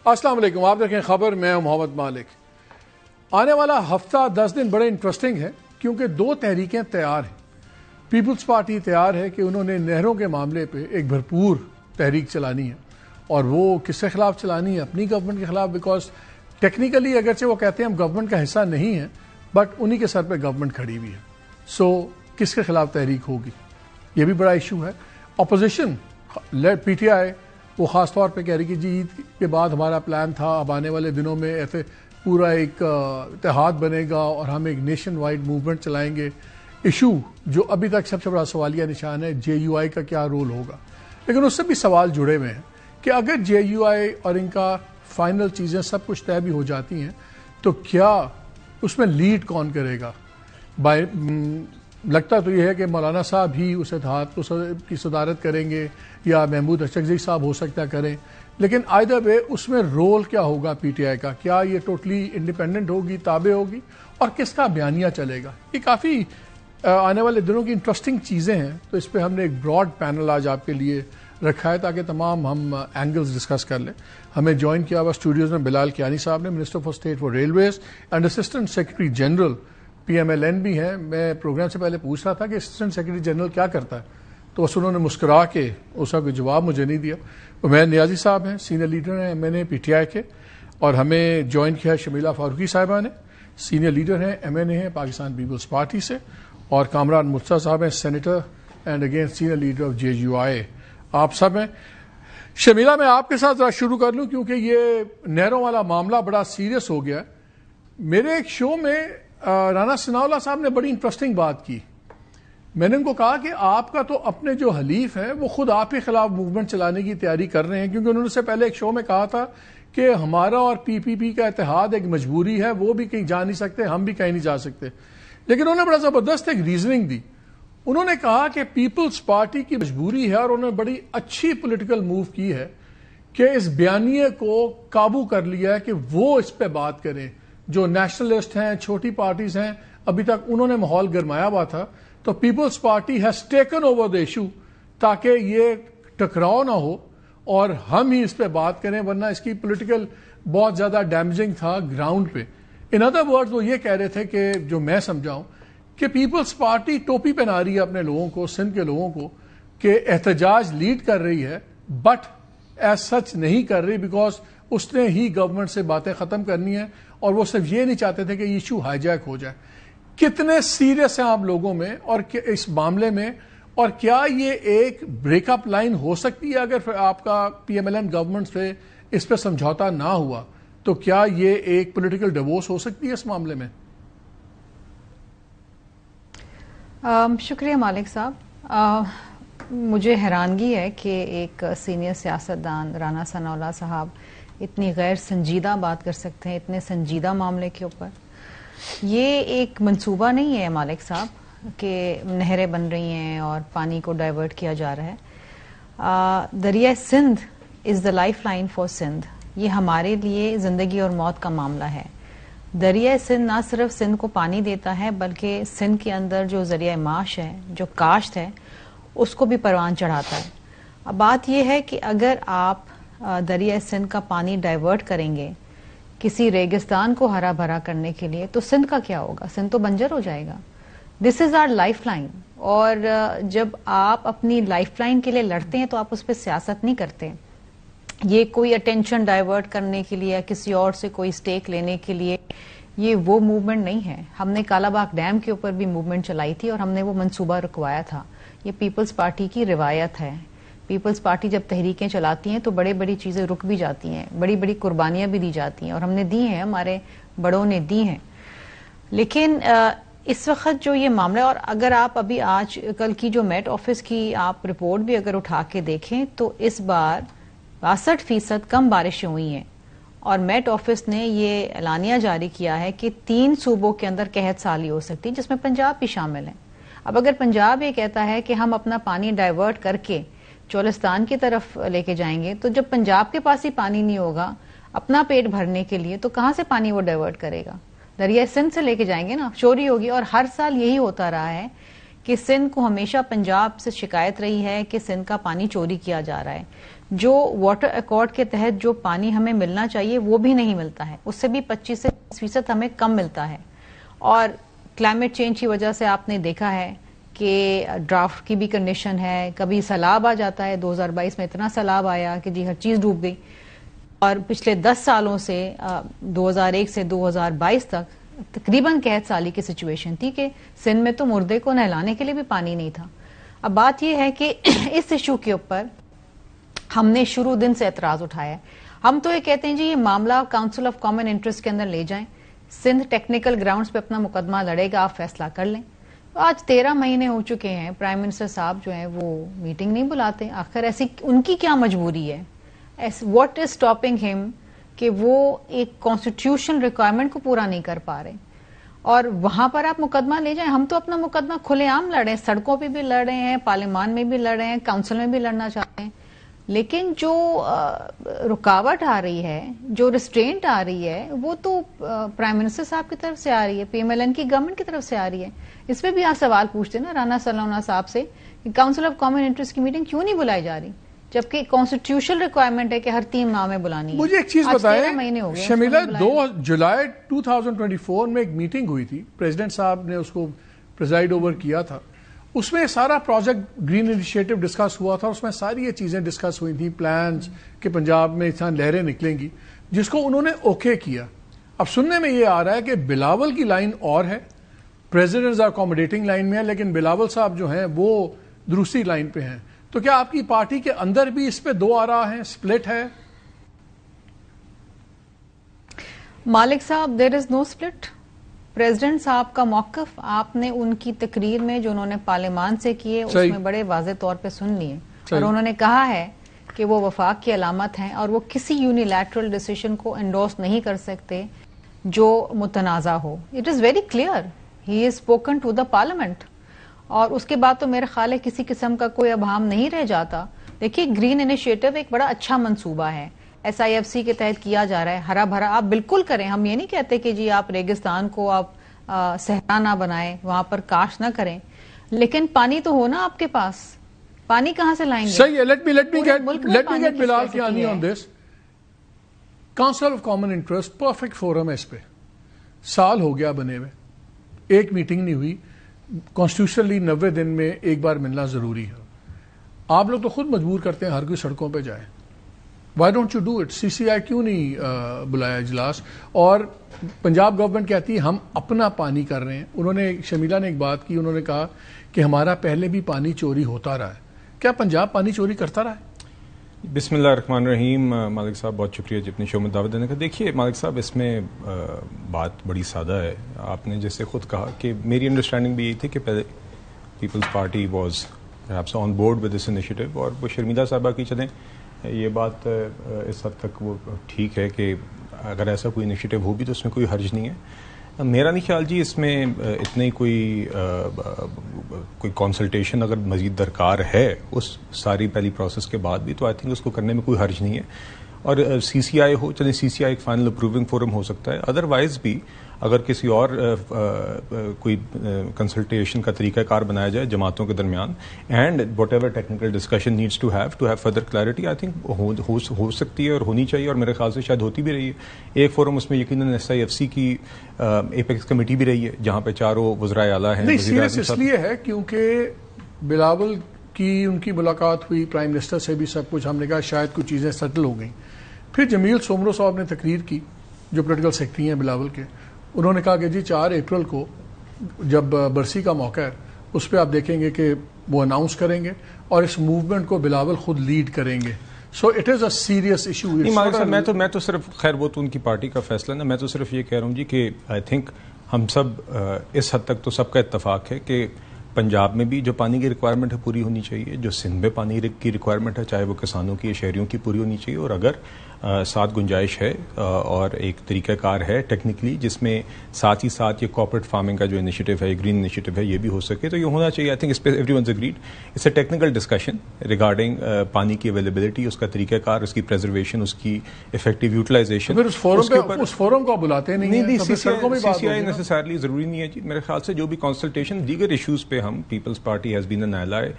السلام علیکم، آپ دیکھیں خبر، میں ہوں محمد مالک۔ آنے والا ہفتہ 10 دن بڑے انٹرسٹنگ ہے کیونکہ 2 تحریکیں تیار ہیں۔ پیپلز پارٹی تیار ہے کہ انہوں نے نہروں کے معاملے پہ ایک بھرپور تحریک چلانی ہے، اور وہ کس کے خلاف چلانی ہے؟ اپنی گورنمنٹ کے خلاف، بیکاز ٹیکنیکلی اگرچہ وہ کہتے ہیں ہم گورنمنٹ کا حصہ نہیں ہیں، بٹ انہی کے سر پہ گورنمنٹ کھڑی ہوئی ہے۔ سو کس کے خلاف تحریک ہوگی؟ یہ بھی بڑا ایشو ہے۔ اپوزیشن پی ٹی آئی وہ خاص طور پہ کہہ رہی کہ جی عید کے بعد ہمارا پلان تھا، اب آنے والے دنوں میں ایسے پورا ایک اتحاد بنے گا اور ہم ایک نیشن وائڈ موومنٹ چلائیں گے۔ ایشو جو ابھی تک سب سے بڑا سوالیہ نشان ہے، جے یو آئی کا کیا رول ہوگا، لیکن اس سے بھی سوال جڑے ہوئے ہیں کہ اگر جے یو آئی اور ان کا فائنل چیزیں سب کچھ طے بھی ہو جاتی ہیں تو کیا اس میں لیڈ کون کرے گا؟ لگتا تو یہ ہے کہ مولانا صاحب ہی اس اتحاد کی صدارت کریں گے یا محمود اشرف صاحب ہو سکتا کریں، لیکن آئدر وے اس میں رول کیا ہوگا پی ٹی آئی کا؟ کیا یہ ٹوٹلی انڈیپینڈنٹ ہوگی، تابع ہوگی، اور کس کا بیانیہ چلے گا؟ یہ کافی آنے والے دنوں کی انٹرسٹنگ چیزیں ہیں، تو اس پہ ہم نے ایک براڈ پینل آج آپ کے لیے رکھا ہے تاکہ تمام ہم اینگلز ڈسکس کر لیں۔ ہمیں جوائن کیا ہوا اسٹوڈیوز میں بلال کیانی صاحب نے، minister for state for railways and assistant secretary general P M L N بھی ہیں۔ میں پروگرام سے پہلے پوچھ رہا تھا کہ اسسٹنٹ سیکرٹری جنرل کیا کرتا ہے، تو بس انہوں نے مسکرا کے اس کا کوئی جواب مجھے نہیں دیا۔ عمیر نیازی صاحب ہیں، سینئر لیڈر ہیں M N A P T I کے، اور ہمیں جوائن کیا ہے شمیلہ فاروقی صاحبہ نے، سینئر لیڈر ہیں ایم این اے ہیں پاکستان پیپلز پارٹی سے، اور کامران مرتضیٰ صاحب ہیں senator and again senior leader of J U I. آپ سب ہیں۔ شمیلہ، میں آپ کے ساتھ ذرا شروع کر لوں کیونکہ یہ نہروں والا معاملہ بڑا سیریس ہو گیا ہے۔ میرے ایک شو میں رانا ثناء اللہ صاحب نے بڑی انٹرسٹنگ بات کی۔ میں نے ان کو کہا کہ آپ کا تو اپنے جو حلیف ہیں وہ خود آپ کے خلاف موومنٹ چلانے کی تیاری کر رہے ہیں، کیونکہ انہوں نے سے پہلے ایک شو میں کہا تھا کہ ہمارا اور پی پی پی کا اتحاد ایک مجبوری ہے، وہ بھی کہیں جا نہیں سکتے، ہم بھی کہیں نہیں جا سکتے۔ لیکن انہوں نے بڑا زبردست ایک ریزننگ دی۔ انہوں نے کہا کہ پیپلز پارٹی کی مجبوری ہے، اور انہوں نے بڑی اچھی پولیٹیکل موو کی ہے کہ اس بیانیے کو قابو کر لیا ہے کہ وہ اس پہ بات کریں۔ جو نیشنلسٹ ہیں، چھوٹی پارٹیز ہیں، ابھی تک انہوں نے ماحول گرمایا ہوا تھا، تو Peoples Party has taken over the issue تاکہ یہ ٹکراؤ نہ ہو اور ہم ہی اس پہ بات کریں، ورنہ اس کی پولیٹیکل بہت زیادہ ڈیمیجنگ تھا گراؤنڈ پہ۔ ان ادر ورڈز وہ یہ کہہ رہے تھے کہ جو میں سمجھاؤں کہ پیپلز پارٹی ٹوپی پہنا رہی ہے اپنے لوگوں کو، سندھ کے لوگوں کو، کہ احتجاج لیڈ کر رہی ہے، بٹ ایز سچ نہیں کر رہی، بیکاز اس نے ہی گورنمنٹ سے باتیں ختم کرنی ہیں، اور وہ صرف یہ نہیں چاہتے تھے کہ ایشو ہائی جیک ہو جائے۔ کتنے سیریس ہیں آپ لوگوں میں اور اس معاملے میں، اور کیا یہ ایک بریک اپ لائن ہو سکتی ہے اگر آپ کا P M L N government سے اس پہ سمجھوتا نہ ہوا، تو کیا یہ ایک پولیٹیکل ڈیوورس ہو سکتی ہے اس معاملے میں؟ شکریہ مالک صاحب۔ مجھے حیرانگی ہے کہ ایک سینئر سیاستدان رانا ثناء اللہ صاحب اتنی غیر سنجیدہ بات کر سکتے ہیں اتنے سنجیدہ معاملے کے اوپر۔ یہ ایک منصوبہ نہیں ہے مالک صاحب کہ نہریں بن رہی ہیں اور پانی کو ڈائیورٹ کیا جا رہا ہے۔ دریائے Sindh is the life line for Sindh. یہ ہمارے لیے زندگی اور موت کا معاملہ ہے۔ دریائے سندھ نہ صرف سندھ کو پانی دیتا ہے بلکہ سندھ کے اندر جو ذریعہ معاش ہے، جو کاشت ہے، اس کو بھی پروان چڑھاتا ہے۔ اب بات یہ ہے کہ اگر آپ دریائے سندھ کا پانی ڈائیورٹ کریں گے کسی ریگستان کو ہرا بھرا کرنے کے لیے، تو سندھ کا کیا ہوگا؟ سندھ تو بنجر ہو جائے گا۔ دس از آر لائف لائن، اور جب آپ اپنی لائف لائن کے لیے لڑتے ہیں تو آپ اس پہ سیاست نہیں کرتے۔ یہ کوئی اٹینشن ڈائیورٹ کرنے کے لیے، کسی اور سے کوئی سٹیک لینے کے لیے، یہ وہ موومنٹ نہیں ہے۔ ہم نے کالا باغ ڈیم کے اوپر بھی موومنٹ چلائی تھی اور ہم نے وہ منصوبہ رکوایا تھا۔ یہ پیپلز پارٹی کی روایت ہے۔ پیپلز پارٹی جب تحریکیں چلاتی ہیں تو بڑی بڑی چیزیں رک بھی جاتی ہیں، بڑی بڑی قربانیاں بھی دی جاتی ہیں، اور ہم نے دی ہیں، ہمارے بڑوں نے دی ہیں۔ لیکن اس وقت جو یہ معاملہ، اور اگر آپ ابھی آج کل کی جو میٹ آفس کی آپ رپورٹ بھی اگر اٹھا کے دیکھیں تو اس بار 62% کم بارشیں ہوئی ہیں، اور میٹ آفس نے یہ اعلانیہ جاری کیا ہے کہ 3 صوبوں کے اندر قحط سالی ہو سکتی ہے، جس میں پنجاب بھی شامل ہے۔ اب اگر پنجاب یہ کہتا ہے کہ ہم اپنا پانی ڈائیورٹ کر کے چولستان کی طرف لے کے جائیں گے، تو جب پنجاب کے پاس ہی پانی نہیں ہوگا اپنا پیٹ بھرنے کے لیے، تو کہاں سے پانی وہ ڈائیورٹ کرے گا؟ دریائے سندھ سے لے کے جائیں گے نا، چوری ہوگی۔ اور ہر سال یہی ہوتا رہا ہے کہ سندھ کو ہمیشہ پنجاب سے شکایت رہی ہے کہ سندھ کا پانی چوری کیا جا رہا ہے۔ جو واٹر ایکارڈ کے تحت جو پانی ہمیں ملنا چاہیے وہ بھی نہیں ملتا ہے, اس سے بھی 25 سے 30% ہمیں کم ملتا ہے. اور کلائمیٹ چینج کی وجہ سے آپ نے دیکھا ہے کہ ڈرافٹ کی بھی کنڈیشن ہے, کبھی سیلاب آ جاتا ہے. 2022 میں اتنا سیلاب آیا کہ جی ہر چیز ڈوب گئی. اور پچھلے 10 سالوں سے 2001 سے 2022 تک تقریباً قحط سالی کی سچویشن تھی کہ سندھ میں تو مردے کو نہلانے کے لیے بھی پانی نہیں تھا. اب بات یہ ہے کہ اس ایشو کے اوپر ہم نے شروع دن سے اعتراض اٹھایا ہے. ہم تو یہ کہتے ہیں جی یہ معاملہ کاؤنسل آف کامن انٹرسٹ کے اندر لے جائیں, سندھ ٹیکنیکل گراؤنڈز پہ اپنا مقدمہ لڑے گا, آپ فیصلہ کر لیں. آج 13 مہینے ہو چکے ہیں, پرائم منسٹر صاحب جو ہیں وہ میٹنگ نہیں بلاتے. آخر ایسی ان کی کیا مجبوری ہے؟ واٹ از اسٹاپنگ ہم کہ وہ ایک کانسٹیٹیوشن ریکوائرمنٹ کو پورا نہیں کر پا رہے, اور وہاں پر آپ مقدمہ لے جائیں. ہم تو اپنا مقدمہ کھلے عام لڑ رہے ہیں, سڑکوں پہ بھی لڑ رہے ہیں, پارلیمان میں بھی لڑ رہے ہیں, کاؤنسل میں بھی لڑنا چاہتے ہیں. لیکن جو رکاوٹ آ رہی ہے, جو ریسٹرینٹ آ رہی ہے, وہ تو پرائم منسٹر صاحب کی طرف سے آ رہی ہے, پی ایم ایل این کی گورنمنٹ کی طرف سے آ رہی ہے. اس پہ بھی آپ سوال پوچھتے نا رانا سلونا صاحب سے کہ کاؤنسل آف کامن انٹرسٹ کی میٹنگ کیوں نہیں بلائی جا رہی, جبکہ کانسٹیٹیوشنل ریکوائرمنٹ ہے کہ ہر 3 ماہ میں بلانی ہے. مجھے ایک چیز بتائیں شمیلہ, 2 جولائی 2024 میں ایک میٹنگ ہوئی تھی, پریزیڈنٹ صاحب نے اس کو پریزائڈ اوور کیا تھا. اس میں سارا پروجیکٹ گرین انیشیٹو ڈسکس ہوا تھا, اس میں ساری یہ چیزیں ڈسکس ہوئی تھیں, پلانز کہ پنجاب میں انسان لہریں نکلیں گی, جس کو انہوں نے اوکے کیا. اب سننے میں یہ آ رہا ہے کہ بلاول کی لائن اور ہے, پریزیڈنٹس آر اکوموڈیٹنگ لائن میں ہے, لیکن بلاول صاحب جو ہیں وہ دوسری لائن پہ ہیں. تو کیا آپ کی پارٹی کے اندر بھی اس پہ 2 آراء ہیں, سپلٹ ہے؟ مالک صاحب, دیر از نو سپلٹ. پریزیڈنٹ صاحب کا موقف آپ نے ان کی تقریر میں جو انہوں نے پارلیمان سے کیے اس میں بڑے واضح طور پہ سن لیے, اور انہوں نے کہا ہے کہ وہ وفاق کی علامت ہیں اور وہ کسی یونیلیٹرل ڈیسیژن کو انڈورس نہیں کر سکتے جو متنازع ہو. It is very clear, he is spoken to the parliament. اور اس کے بعد تو میرے خیال ہے کسی قسم کا کوئی ابہام نہیں رہ جاتا. دیکھیے گرین انیشیٹو ایک بڑا اچھا منصوبہ ہے, SIFC کے تحت کیا جا رہا ہے, ہرا بھرا آپ بالکل کریں. ہم یہ نہیں کہتے کہ جی آپ ریگستان کو آپ صحرا نہ بنائیں, وہاں پر کاشت نہ کریں, لیکن پانی تو ہو نا آپ کے پاس. پانی کہاں سے لائیں گے؟ صحیح ہے. لیٹ می گیٹ بلال کی آنی on this. Council of common interest perfect forum ہے, اس پہ سال ہو گیا بنے ہوئے, ایک میٹنگ نہیں ہوئی. کانسٹیٹیوشنلی 90 دن میں ایک بار ملنا ضروری ہے. آپ لوگ تو خود مجبور کرتے ہیں ہر کوئی سڑکوں پہ جائے. Why don't you do it? CCI کیوں نہیں بلایا اجلاس؟ اور پنجاب گورنمنٹ کہتی ہے ہم اپنا پانی کر رہے ہیں. انہوں نے, شمیلہ نے ایک بات کی, انہوں نے کہا کہ ہمارا پہلے بھی پانی چوری ہوتا رہا ہے. کیا پنجاب پانی چوری کرتا رہا ہے؟ بسم اللہ الرحمن الرحیم. مالک صاحب بہت شکریہ جی اپنے شو میں دعوت دینے کا. دیکھیے مالک صاحب, اس میں بات بڑی سادہ ہے. آپ نے جیسے خود کہا کہ میری انڈرسٹینڈنگ بھی یہی تھی کہ پہلے Peoples Party was perhaps on board with this initiative, اور وہ شرمیلا صاحبہ کی چلیں یہ بات اس حد تک وہ ٹھیک ہے کہ اگر ایسا کوئی انیشیٹو ہو بھی تو اس میں کوئی حرج نہیں ہے. میرا نہیں خیال جی اس میں اتنی کوئی کنسلٹیشن اگر مزید درکار ہے اس ساری پہلی پروسیس کے بعد بھی, تو آئی تھنک اس کو کرنے میں کوئی حرج نہیں ہے. اور CCI ہو, چلیں CCI ایک فائنل اپروونگ فورم ہو سکتا ہے. ادروائز بھی اگر کسی اور کوئی کنسلٹیشن کا طریقہ کار بنایا جائے جماعتوں کے درمیان, and whatever technical discussion needs to have further clarity, I think ہو سکتی ہے اور ہونی چاہیے, اور میرے خیال سے شاید ہوتی بھی رہی ہے. ایک فورم اس میں یقیناً SIFC کی ایپیکس کمیٹی بھی رہی ہے جہاں پہ چاروں وزرائے اعلیٰ ہیں. سیریس اس لیے ہے کیونکہ بلاول کی ان کی ملاقات ہوئی پرائم منسٹر سے بھی, سب کچھ ہم نے کہا شاید کچھ چیزیں سیٹل ہو گئیں. پھر جمیل سومرو صاحب نے تقریر کی جو پولیٹیکل سیکرٹری ہیں بلاول کے. انہوں نے کہا کہ جی 4 اپریل کو جب برسی کا موقع ہے اس پہ آپ دیکھیں گے کہ وہ اناؤنس کریں گے اور اس موومنٹ کو بلاول خود لیڈ کریں گے. So it is a serious issue. میں تو صرف خیر وہ تو ان کی پارٹی کا فیصلہ نا, میں تو صرف یہ کہہ رہا ہوں جی کہ آئی تھنک ہم سب اس حد تک تو سب کا اتفاق ہے کہ پنجاب میں بھی جو پانی کی ریکوائرمنٹ ہے پوری ہونی چاہیے, جو سندھ میں پانی کی ریکوائرمنٹ ہے چاہے وہ کسانوں کی یا شہریوں کی پوری ہونی چاہیے. اور اگر ساتھ گنجائش ہے اور ایک طریقہ کار ہے ٹیکنیکلی جس میں ساتھ ہی ساتھ یہ کارپوریٹ فارمنگ کا جو انیشیٹو ہے, گرین انیشیٹو ہے, یہ بھی ہو سکے تو یہ ہونا چاہیے. آئی تھنک اس پہ everyone's agreed. It's a technical discussion regarding پانی کی اویلیبلٹی, اس کا طریقہ کار, اس کی پریزرویشن, اس کی افیکٹو یوٹیلائزیشن. اس فورم کو بلاتے نہیں. CCI نیسیسرلی ضروری نہیں ہے جی. میرے خیال سے جو بھی کنسلٹیشن دیگر ایشوز پہ ہم Peoples Party has been an ally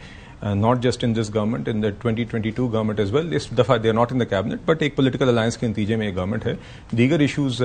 not just in this government, in the 2022 government as well. اس دفعہ they are not in the cabinet, but ایک political alliance کے نتیجے میں ایک گورنمنٹ ہے. دیگر ایشوز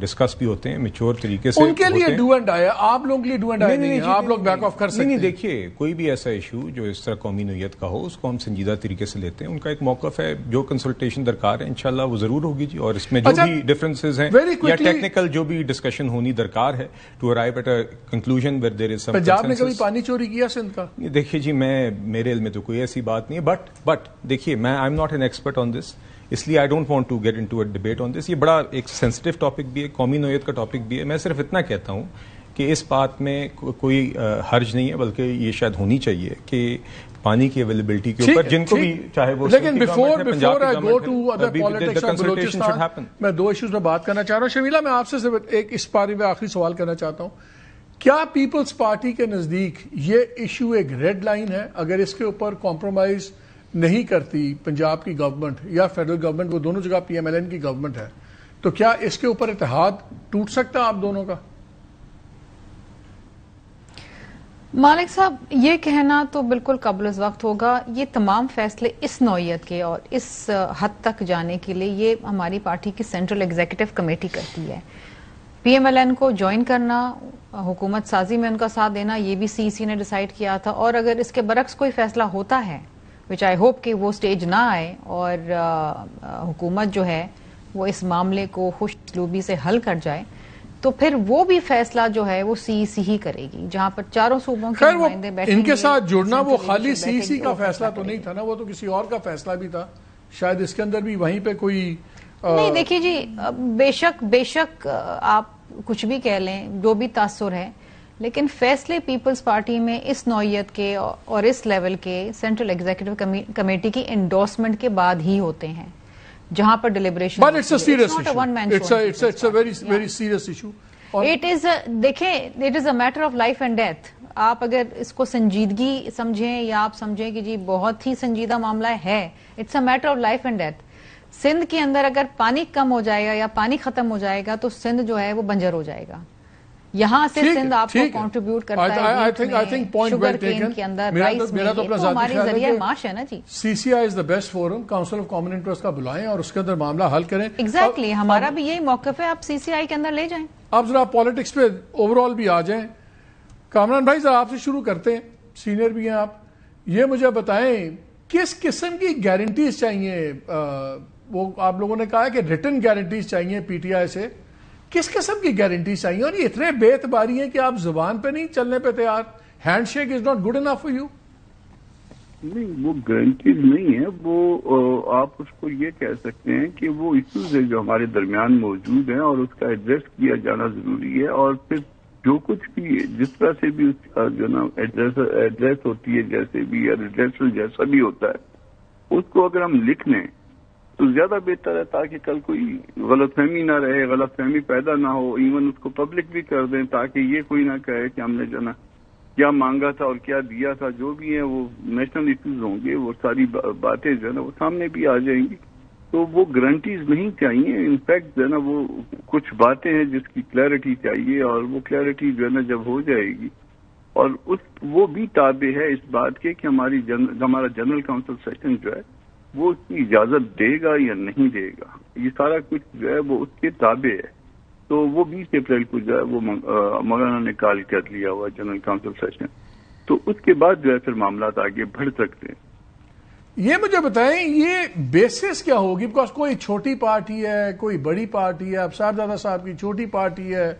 ڈسکس بھی ہوتے ہیں میچور طریقے سے. ان کے لیے ڈو اینڈ آئی ہے, آپ لوگوں کے لیے ڈو اینڈ آئی نہیں ہے, آپ لوگ بیک آف کر سکتے ہیں. نہیں, دیکھیے کوئی بھی ایسا ایشو جو اس طرح قومی نوعیت کا ہو اس کو ہم سنجیدہ طریقے سے لیتے ہیں. ان کا ایک موقف ہے, جو کنسلٹیشن درکار ہے انشاءاللہ وہ ضرور ہوگی جی, اور اس میں جو بھی ڈفرینسز ہیں یا ٹیکنیکل جو بھی ڈسکشن ہونی درکار ہے to arrive at a conclusion where there is some. Punjab نے کبھی پانی چوری کیا سندھ کا؟ دیکھیے جی, میرے علم میں تو کوئی ایسی بات نہیں ہے, بٹ دیکھیے میں I am not an expert on this, اس لیے I don't want to get into a debate on this. یہ بڑا ایک سینسٹیو ٹاپک بھی ہے, قومی نوعیت کا ٹاپک بھی ہے. میں صرف اتنا کہتا ہوں کہ اس بات میں کوئی حرج نہیں ہے, بلکہ یہ شاید ہونی چاہیے کہ پانی کی اویلیبلٹی کے اوپر جن کو بھی چاہے وہ. لیکن before I go to other politics of Balochistan, میں دو ایشوز میں بات کرنا چاہ رہا ہوں. شمیلہ, میں آپ سے صرف ایک اس بارے میں آخری سوال کرنا چاہتا ہوں. کیا پیپلز پارٹی کے نزدیک یہ ایشو ایک ریڈ لائن ہے؟ اگر اس کے اوپر کمپرومائز نہیں کرتی پنجاب کی گورنمنٹ یا فیڈرل گورنمنٹ, وہ دونوں جگہ پی ایم ایل این کی گورنمنٹ ہے, تو کیا اس کے اوپر اتحاد ٹوٹ سکتا ہے آپ دونوں کا؟ مالک صاحب, یہ کہنا تو بالکل قبل از وقت ہوگا. یہ تمام فیصلے اس نوعیت کے اور اس حد تک جانے کے لیے یہ ہماری پارٹی کی سینٹرل ایگزیکٹو کمیٹی کرتی ہے. پی ایم ایل این کو جوائن کرنا, حکومت سازی میں ان کا ساتھ دینا, یہ بھی سی سی نے ڈیسائیڈ کیا تھا. اور اگر اس کے برعکس کوئی فیصلہ ہوتا ہے, وچ آئی ہوپ کہ وہ سٹیج نہ آئے اور حکومت جو ہے وہ اس معاملے کو خوش اسلوبی سے حل کر جائے, تو پھر وہ بھی فیصلہ جو ہے وہ سی سی ہی کرے گی, جہاں پر چاروں صوبوں کے نمائندے بیٹھیں گے. ان کے ساتھ جڑنا وہ خالی سی سی کا فیصلہ تو نہیں تھا نا, وہ تو کسی اور کا فیصلہ بھی تھا. شاید اس کے اندر بھی وہیں پہ کوئی نہیں. دیکھیے جی, بے شک آپ کچھ بھی کہہ لیں, جو بھی تاثر ہے, لیکن فیصلے پیپلز پارٹی میں اس نوعیت کے اور اس لیول کے سینٹرل ایگزیکٹو کمیٹی کی انڈورسمنٹ کے بعد ہی ہوتے ہیں, جہاں پر deliberation. But it's a serious issue. It's a very serious issue. دیکھیں, it is a matter of life and death. آپ اگر اس کو سنجیدگی سمجھیں یا آپ سمجھیں کہ جی بہت ہی سنجیدہ معاملہ ہے, it's a matter of life and death. Sindh کے اندر اگر پانی کم ہو جائے گا یا پانی ختم ہو جائے گا تو سندھ جو ہے وہ بنجر ہو جائے گا. یہاں سے سندھ آپ کو کنٹریبیوٹ کرتا ہے شوگر کین کے اندر, رائس میں, تو ہماری ذریعہ معاش ہے نا جی. C C I is the best forum, council of common interest کا بلائیں اور اس کے اندر معاملہ حل کریں. ایگزیکٹلی, ہمارا بھی یہی موقف ہے, آپ سی سی آئی کے اندر لے جائیں. آپ ذرا پالیٹکس پہ اوور آل بھی آ جائیں. کامران بھائی, ذرا آپ سے شروع کرتے ہیں, سینئر بھی ہیں آپ. یہ مجھے بتائیں کس قسم کی گارنٹیز چاہیے؟ وہ آپ لوگوں نے کہا کہ ریٹن گارنٹیز چاہیے پی ٹی آئی سے, کس قسم کی گارنٹیز چاہیے؟ اور یہ اتنے بے اعتباری ہیں کہ آپ زبان پہ نہیں چلنے پہ تیار. Hand shake is not good enough for you. نہیں, وہ گارنٹیز نہیں ہے. وہ آپ اس کو یہ کہہ سکتے ہیں کہ وہ ایشوز ہیں جو ہمارے درمیان موجود ہیں اور اس کا ایڈریس کیا جانا ضروری ہے. اور پھر جو کچھ بھی جس طرح سے بھی اس کا جو نا ایڈریس ہوتی ہے, جیسے بھی ایڈریس جیسا بھی ہوتا ہے, اس کو اگر ہم لکھ لیں تو زیادہ بہتر ہے, تاکہ کل کوئی غلط فہمی نہ رہے, غلط فہمی پیدا نہ ہو. ایون اس کو پبلک بھی کر دیں تاکہ یہ کوئی نہ کہے کہ ہم نے جو نا کیا مانگا تھا اور کیا دیا تھا. جو بھی ہے وہ نیشنل ایشوز ہوں گے, وہ ساری باتیں جو ہے نا وہ سامنے بھی آ جائیں گی. تو وہ گارنٹیز نہیں چاہیے. انفیکٹ جو ہے نا وہ کچھ باتیں ہیں جس کی کلیئرٹی چاہیے, اور وہ کلیئرٹی جو ہے نا جب ہو جائے گی, اور وہ بھی تابع ہے اس بات کے کہ ہمارا جنرل کاؤنسل سیشن جو ہے وہ اس کی اجازت دے گا یا نہیں دے گا. یہ سارا کچھ جو ہے وہ اس کے تابع ہے. تو وہ 20 اپریل کو جو ہے وہ مولانا نے کال کر لیا ہوا جنرل کاؤنسل سیشن, تو اس کے بعد جو ہے پھر معاملات آگے بڑھ سکتے ہیں. یہ مجھے بتائیں, یہ بیسس کیا ہوگی؟ بیکاز کوئی چھوٹی پارٹی ہے, کوئی بڑی پارٹی ہے. اب صاحبزادہ صاحب کی چھوٹی پارٹی ہے,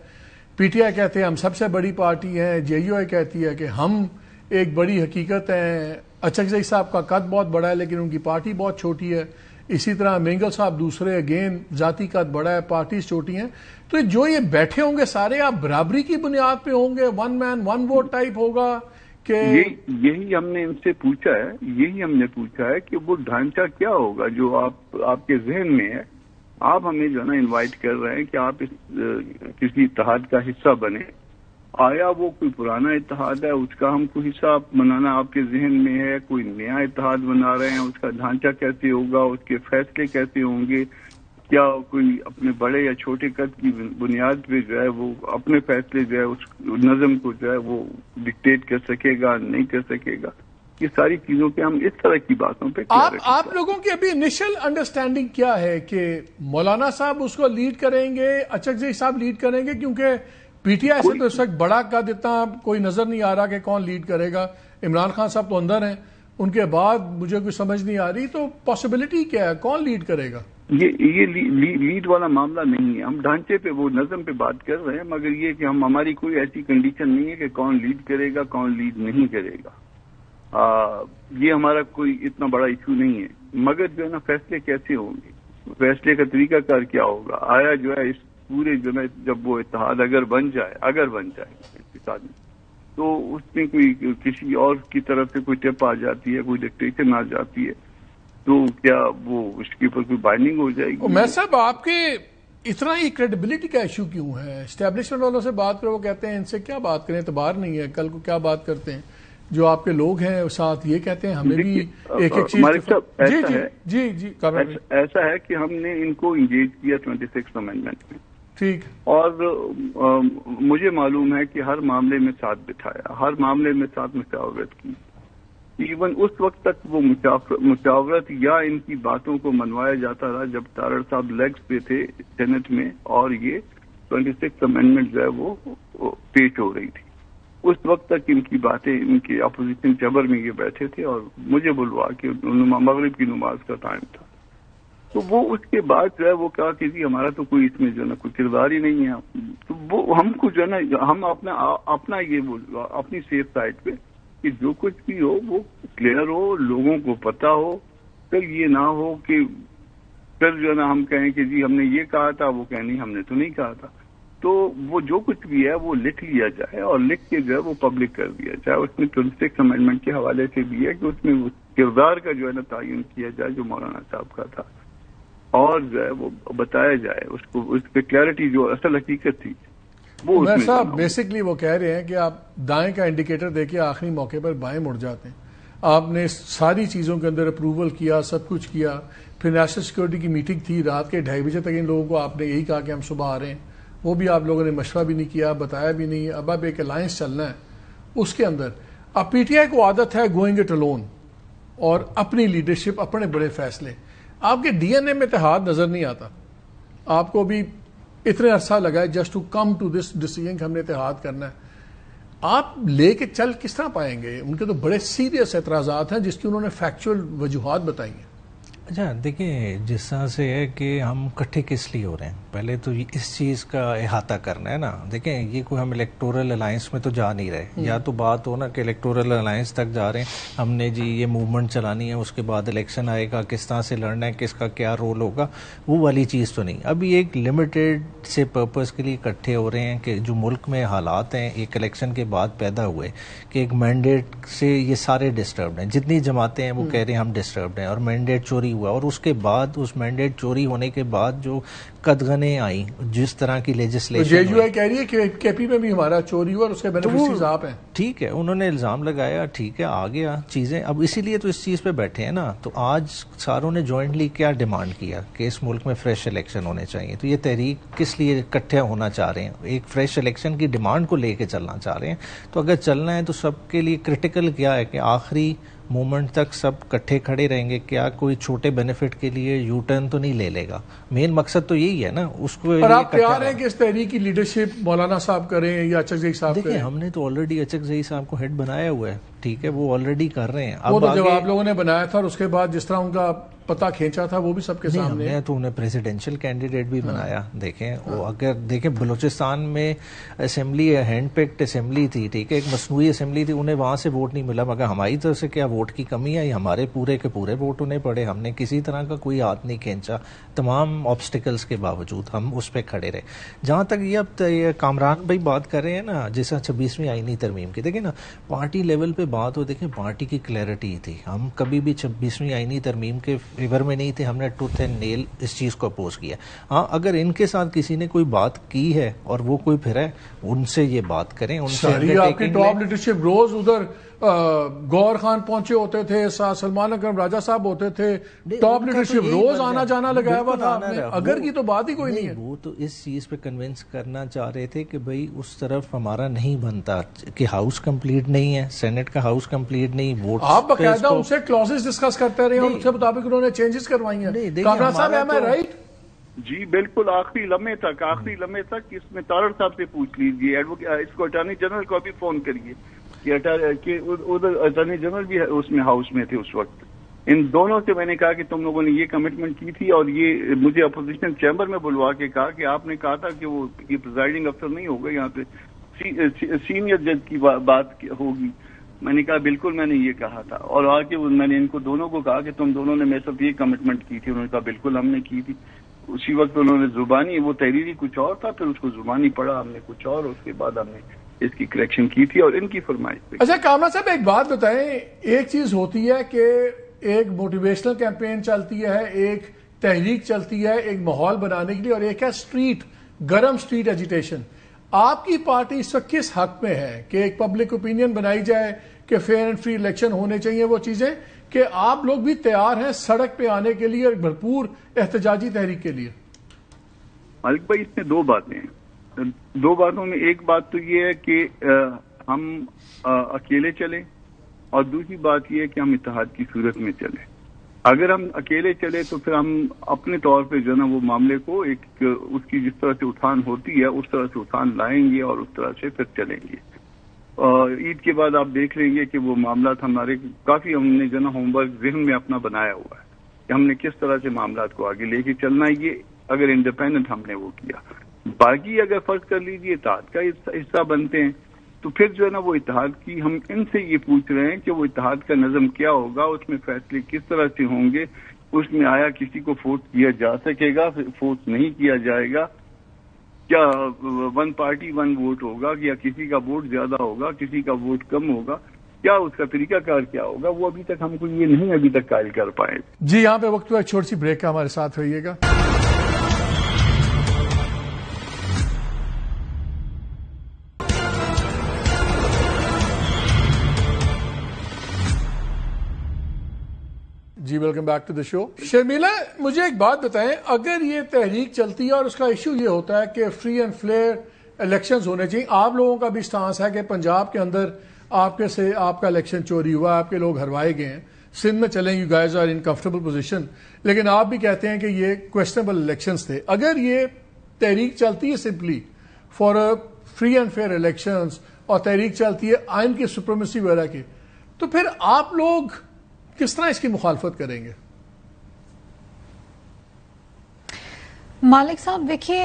پی ٹی آئی کہتے ہیں ہم سب سے بڑی پارٹی ہیں, جے یو آئی کہتی ہے کہ ہم ایک بڑی حقیقت ہیں. اچکزئی صاحب کا قد بہت بڑا ہے لیکن ان کی پارٹی بہت چھوٹی ہے. اسی طرح مینگل صاحب دوسرے, اگین ذاتی قد بڑا ہے, پارٹیز چھوٹی ہیں. تو جو یہ بیٹھے ہوں گے سارے, آپ برابری کی بنیاد پہ ہوں گے, ون مین ون ووٹ ٹائپ ہوگا کہ یہی ہم نے ان سے پوچھا ہے, یہی ہم نے پوچھا ہے کہ وہ ڈھانچہ کیا ہوگا جو آپ کے ذہن میں ہے. آپ ہمیں جو ہے نا انوائٹ کر رہے ہیں کہ آپ کسی اتحاد کا حصہ بنے. آیا وہ کوئی پرانا اتحاد ہے, اس کا ہم کو حصہ بنانا آپ کے ذہن میں ہے؟ کوئی نیا اتحاد بنا رہے ہیں, اس کا ڈھانچہ کیسے ہوگا, اس کے فیصلے کیسے ہوں گے؟ کیا کوئی اپنے بڑے یا چھوٹے قد کی بنیاد پہ جو ہے وہ اپنے فیصلے جو ہے اس نظم کو جو ہے وہ ڈکٹیٹ کر سکے گا, نہیں کر سکے گا؟ یہ ساری چیزوں پہ ہم اس طرح کی باتوں پہ آپ لوگوں کی ابھی انیشل انڈرسٹینڈنگ کیا ہے کہ مولانا صاحب اس کو لیڈ کریں گے, اچکزئی صاحب لیڈ کریں گے؟ کیونکہ پی ٹی آئی سے تو اس وقت بڑا قد اتنا کوئی نظر نہیں آ رہا کہ کون لیڈ کرے گا. عمران خان صاحب تو اندر ہیں, ان کے بعد مجھے کوئی سمجھ نہیں آ رہی, تو پاسبلٹی کیا ہے, کون لیڈ کرے گا؟ یہ لیڈ والا معاملہ نہیں ہے. ہم ڈھانچے پہ وہ نظم پہ بات کر رہے ہیں, مگر یہ کہ ہماری کوئی ایسی کنڈیشن نہیں ہے کہ کون لیڈ کرے گا کون لیڈ نہیں کرے گا. یہ ہمارا کوئی اتنا بڑا ایشو نہیں ہے. مگر جو ہے نا فیصلے کیسے ہوں گے, فیصلے کا طریقہ کار کیا ہوگا, آیا جو ہے اس پورے جو ہے جب وہ اتحاد اگر بن جائے اتحاد میں, تو اس میں کوئی کسی اور کی طرف سے کوئی ٹپ آ جاتی ہے, کوئی ڈکٹیشن آ جاتی ہے, تو کیا وہ اس کے اوپر کوئی بائنڈنگ ہو جائے گی؟ میں صاحب آپ کے اتنا ہی کریڈیبلٹی کا ایشو کیوں ہے؟ اسٹیبلشمنٹ والوں سے بات کرو, وہ کہتے ہیں ان سے کیا بات کریں, اعتبار نہیں ہے. کل کو کیا بات کرتے ہیں جو آپ کے لوگ ہیں ساتھ, یہ کہتے ہیں ہمیں بھی ایک چیز. ایسا ہے کہ ہم نے ان کو انگیج کیا 26 امینڈمنٹ میں, ٹھیک, اور مجھے معلوم ہے کہ ہر معاملے میں ساتھ بٹھایا, ہر معاملے میں ساتھ مشاورت کی. ایون اس وقت تک وہ مشاورت یا ان کی باتوں کو منوایا جاتا رہا جب تارڑ صاحب لیگز پہ تھے سینٹ میں, اور یہ 26 امینڈمنٹ جو ہے وہ پیش ہو رہی تھی. اس وقت تک ان کی باتیں, ان کے اپوزیشن چیمبر میں یہ بیٹھے تھے اور مجھے بلوا کے مغرب کی نماز کا ٹائم تھا. تو وہ اس کے بعد جو ہے وہ کہا کہ جی ہمارا تو کوئی اس میں جو ہے نا کوئی کردار ہی نہیں ہے. تو وہ ہم کو جو ہے نا ہم اپنا یہ اپنی سیف سائڈ پہ کہ جو کچھ بھی ہو وہ کلیئر ہو, لوگوں کو پتا ہو. پھر یہ نہ ہو کہ پھر جو ہے نا ہم کہیں کہ جی ہم نے یہ کہا تھا, وہ کہیں نہیں ہم نے تو نہیں کہا تھا. تو وہ جو کچھ بھی ہے وہ لکھ لیا جائے اور لکھ کے جو ہے وہ پبلک کر دیا جائے. اس میں 26 امینڈمنٹ کے حوالے سے بھی ہے کہ اس میں کردار کا جو ہے نا تعین کیا جائے جو مولانا صاحب کا تھا, اور جو ہے وہ بتایا جائے اس کو, اس پہ کلیئرٹی جو اصل حقیقت تھی وہ. میں صاحب بیسکلی وہ کہہ رہے ہیں کہ آپ دائیں کا انڈیکیٹر دیکھے آخری موقع پر بائیں مڑ جاتے ہیں. آپ نے ساری چیزوں کے اندر اپروول کیا, سب کچھ کیا, پھر نیشنل سیکورٹی کی میٹنگ تھی رات کے 2:30 بجے تک ان لوگوں کو آپ نے یہی کہا کہ ہم صبح آ رہے ہیں, وہ بھی آپ لوگوں نے مشورہ بھی نہیں کیا, بتایا بھی نہیں. اب ایک الائنس چلنا ہے اس کے اندر. اب پی ٹی آئی کو عادت ہے گوئنگ اٹ الون, اور اپنی لیڈرشپ, اپنے بڑے فیصلے. آپ کے ڈی این اے میں اتحاد نظر نہیں آتا. آپ کو بھی اتنے عرصہ لگا ہے just to come to this decision کہ ہم نے اتحاد کرنا ہے. آپ لے کے چل کس طرح پائیں گے؟ ان کے تو بڑے سیریس اعتراضات ہیں جس کی انہوں نے فیکچوئل وجوہات بتائی ہیں. اچھا دیکھیں, جس طرح سے ہے کہ ہم کٹھے کس لیے ہو رہے ہیں, پہلے تو اس چیز کا احاطہ کرنا ہے نا. دیکھیں یہ کوئی ہم الیکٹورل الائنس میں تو جا نہیں رہے, یا تو بات ہو نا کہ الیکٹورل الائنس تک جا رہے ہیں, ہم نے جی یہ موومنٹ چلانی ہے, اس کے بعد الیکشن آئے گا, کس طرح سے لڑنا ہے, کس کا کیا رول ہوگا, وہ والی چیز تو نہیں. ابھی ایک لمیٹیڈ سے پرپز کے لیے اکٹھے ہو رہے ہیں کہ جو ملک میں حالات ہیں ایک الیکشن کے بعد پیدا ہوئے کہ ایک مینڈیٹ سے یہ سارے ڈسٹربڈ ہیں, جتنی جماعتیں ہیں وہ کہہ رہے ہیں ہم ڈسٹربڈ ہیں, اور مینڈیٹ چوری ہوا, اور اس کے بعد اس مینڈیٹ چوری ہونے کے بعد جو قدغنیں آئیں, جس طرح کی لیجسلیشن, جے یو آئی کہہ رہی ہے کہ کے پی میں بھی ہمارا چوری ہوا اور اس کے بینیفیشریز آپ ہیں. ٹھیک ہے, انہوں نے الزام لگایا, ٹھیک ہے, آ گیا چیزیں. اب اسی لیے تو اس چیز پہ بیٹھے ہیں نا. تو آج ساروں نے جوائنٹلی کیا ڈیمانڈ کیا کہ اس ملک میں فریش الیکشن ہونے چاہیے. تو یہ تحریک کس لیے اکٹھے ہونا چاہ رہے ہیں؟ ایک فریش الیکشن کی ڈیمانڈ کو لے کے چلنا چاہ رہے ہیں. تو اگر چلنا ہے تو سب کے لیے کرٹیکل کیا ہے کہ آخری مومنٹ تک سب کٹھے کھڑے رہیں گے. کیا کوئی چھوٹے بینیفٹ کے لیے یو ٹرن تو نہیں لے لے گا؟ مین مقصد تو یہی ہے نا. اس کو اور آپ تیار ہیں کہ اس تحریک کی لیڈرشپ مولانا صاحب کریں یا اچکزئی صاحب کریں؟ دیکھیں ہم نے تو آلریڈی اچکزئی صاحب کو ہیڈ بنایا ہوا ہے, ٹھیک ہے, وہ آلریڈی کر رہے ہیں. وہ تو جب آپ لوگوں نے بنایا تھا اور اس کے بعد جس طرح ان کا پتہ کھینچا تھا وہ بھی سب کے سامنے. ہم نے تو انہیں پریزیڈینشیل کینڈیڈیٹ بھی بنایا. دیکھیں وہ اگر دیکھیں بلوچستان میں اسمبلی ہینڈ پیکڈ اسمبلی تھی, ٹھیک ہے, ایک مصنوعی اسمبلی تھی, انہیں وہاں سے ووٹ نہیں ملا. مگر ہماری طرف سے کیا ووٹ کی کمی ہے؟ ہمارے پورے کے پورے ووٹ انہیں پڑے. ہم نے کسی طرح کا کوئی ہاتھ نہیں کھینچا, تمام آبسٹیکلس کے باوجود ہم اس پہ کھڑے رہے. جہاں تک یہ اب کامران بھائی بات کر رہے ہیں نا جیسا 26ویں آئینی ترمیم کی, دیکھیں نا پارٹی لیول پہ بات ہو, دیکھیں پارٹی کی کلیئرٹی تھی. ہم کبھی بھی 26ویں آئینی ترمیم کے فیور میں نہیں تھے, ہم نے ٹوتھ اینڈ نیل اس چیز کو اپوز کیا. ہاں اگر ان کے ساتھ کسی نے کوئی بات کی ہے اور وہ کوئی پھر ہے, ان سے یہ بات کریں, ان سے آپ کی ٹاپ لیڈرشپ روز ادھر گور خان پہنچے ہوتے تھے, سلمان اکرم راجہ صاحب ہوتے تھے, ٹاپ لیڈرشپ روز آنا جانا لگایا ہوا تھا. اگر کی تو بات ہی کوئی نہیں ہے. وہ تو اس چیز پہ کنونس کرنا چاہ رہے تھے کہ بھئی اس طرف ہمارا نہیں بنتا, کہ ہاؤس کمپلیٹ نہیں ہے, سینٹ کا ہاؤس کمپلیٹ نہیں, ووٹ آپ باقاعدہ ان سے کلوزز ڈسکس کرتے رہے ہیں اور اس کے مطابق انہوں نے چینجز کروائی ہیں. کامران صاحب ایم آئی رائٹ؟ جی بالکل, آخری لمحے تک اس میں تارڑ صاحب سے پوچھ لیجیے, اس کو اٹارنی جنرل کو بھی فون کریے کہ ادھر اٹارنی جنرل بھی اس میں ہاؤس میں تھے اس وقت. ان دونوں سے میں نے کہا کہ تم لوگوں نے یہ کمٹمنٹ کی تھی, اور یہ مجھے اپوزیشن چیمبر میں بلوا کے کہا کہ آپ نے کہا تھا کہ وہ یہ پریزائڈنگ افسر نہیں ہوگا, یہاں پہ سینئر جج کی بات ہوگی. میں نے کہا بالکل میں نے یہ کہا تھا, اور آ کے میں نے ان کو دونوں کو کہا کہ تم دونوں نے میرے ساتھ یہ کمٹمنٹ کی تھی. انہوں نے کہا بالکل ہم نے کی تھی. اسی وقت انہوں نے زبانی, وہ تحریری کچھ اور تھا, پھر اس کو زبانی پڑھا ہم نے کچھ اور, اس کے بعد ہم نے اس کی کریکشن کی تھی اور ان کی فرمائش پہ. اچھا کامران صاحب ایک بات بتائیں, ایک چیز ہوتی ہے کہ ایک موٹیویشنل کیمپین چلتی ہے, ایک تحریک چلتی ہے ایک ماحول بنانے کے لیے, اور ایک ہے گرم سٹریٹ ایجیٹیشن. آپ کی پارٹی اس وقت کس حق میں ہے کہ ایک پبلک اوپینین بنائی جائے کہ فیئر اینڈ فری الیکشن ہونے چاہیے, وہ چیزیں کہ آپ لوگ بھی تیار ہیں سڑک پہ آنے کے لیے اور بھرپور احتجاجی تحریک کے لیے؟ مالک بھائی اس میں دو باتیں ہیں. دو باتوں میں ایک بات تو یہ ہے کہ ہم اکیلے چلیں, اور دوسری بات یہ ہے کہ ہم اتحاد کی صورت میں چلیں. اگر ہم اکیلے چلے تو پھر ہم اپنے طور پہ جو ہے نا وہ معاملے کو ایک اس کی جس طرح سے اٹھان ہوتی ہے اس طرح سے اٹھان لائیں گے اور اس طرح سے پھر چلیں گے. عید کے بعد آپ دیکھ لیں گے کہ وہ معاملات ہمارے کافی ہم نے جو ہے نا ہوم ورک ذہن میں اپنا بنایا ہوا ہے کہ ہم نے کس طرح سے معاملات کو آگے لے کے چلنا ہے. یہ اگر انڈیپینڈنٹ ہم نے وہ کیا, باقی اگر فرض کر لیجیے اتحاد کا حصہ بنتے ہیں تو پھر جو ہے نا وہ اتحاد کی ہم ان سے یہ پوچھ رہے ہیں کہ وہ اتحاد کا نظم کیا ہوگا, اس میں فیصلے کس طرح سے ہوں گے, اس میں آیا کسی کو فورس کیا جا سکے گا, فورس نہیں کیا جائے گا, کیا ون پارٹی ون ووٹ ہوگا, یا کسی کا ووٹ زیادہ ہوگا کسی کا ووٹ کم ہوگا, کیا اس کا طریقہ کار کیا ہوگا, وہ ابھی تک ہم کو یہ نہیں ابھی تک قائل کر پائے. جی یہاں پہ وقت ایک چھوٹی سی بریک کا, ہمارے ساتھ رہیے گا. جی ویلکم بیک ٹو دا شو. شرمیلا مجھے ایک بات بتائیں, اگر یہ تحریک چلتی ہے اور اس کا ایشو یہ ہوتا ہے کہ فری اینڈ فیئر الیکشنز ہونے چاہیے, آپ لوگوں کا بھی سٹانس ہے کہ پنجاب کے اندر آپ کا الیکشن چوری ہوا, آپ کے لوگ ہروائے گئے ہیں, سندھ میں چلیں you guys are in comfortable position, لیکن آپ بھی کہتے ہیں کہ یہ کویسچنبل الیکشنز تھے. اگر یہ تحریک چلتی ہے simply for free and fair elections اور تحریک چلتی ہے آئین کی سپریمیسی وغیرہ کی, تو پھر آپ لوگ کس طرح اس کی مخالفت کریں گے؟ مالک صاحب دیکھیے,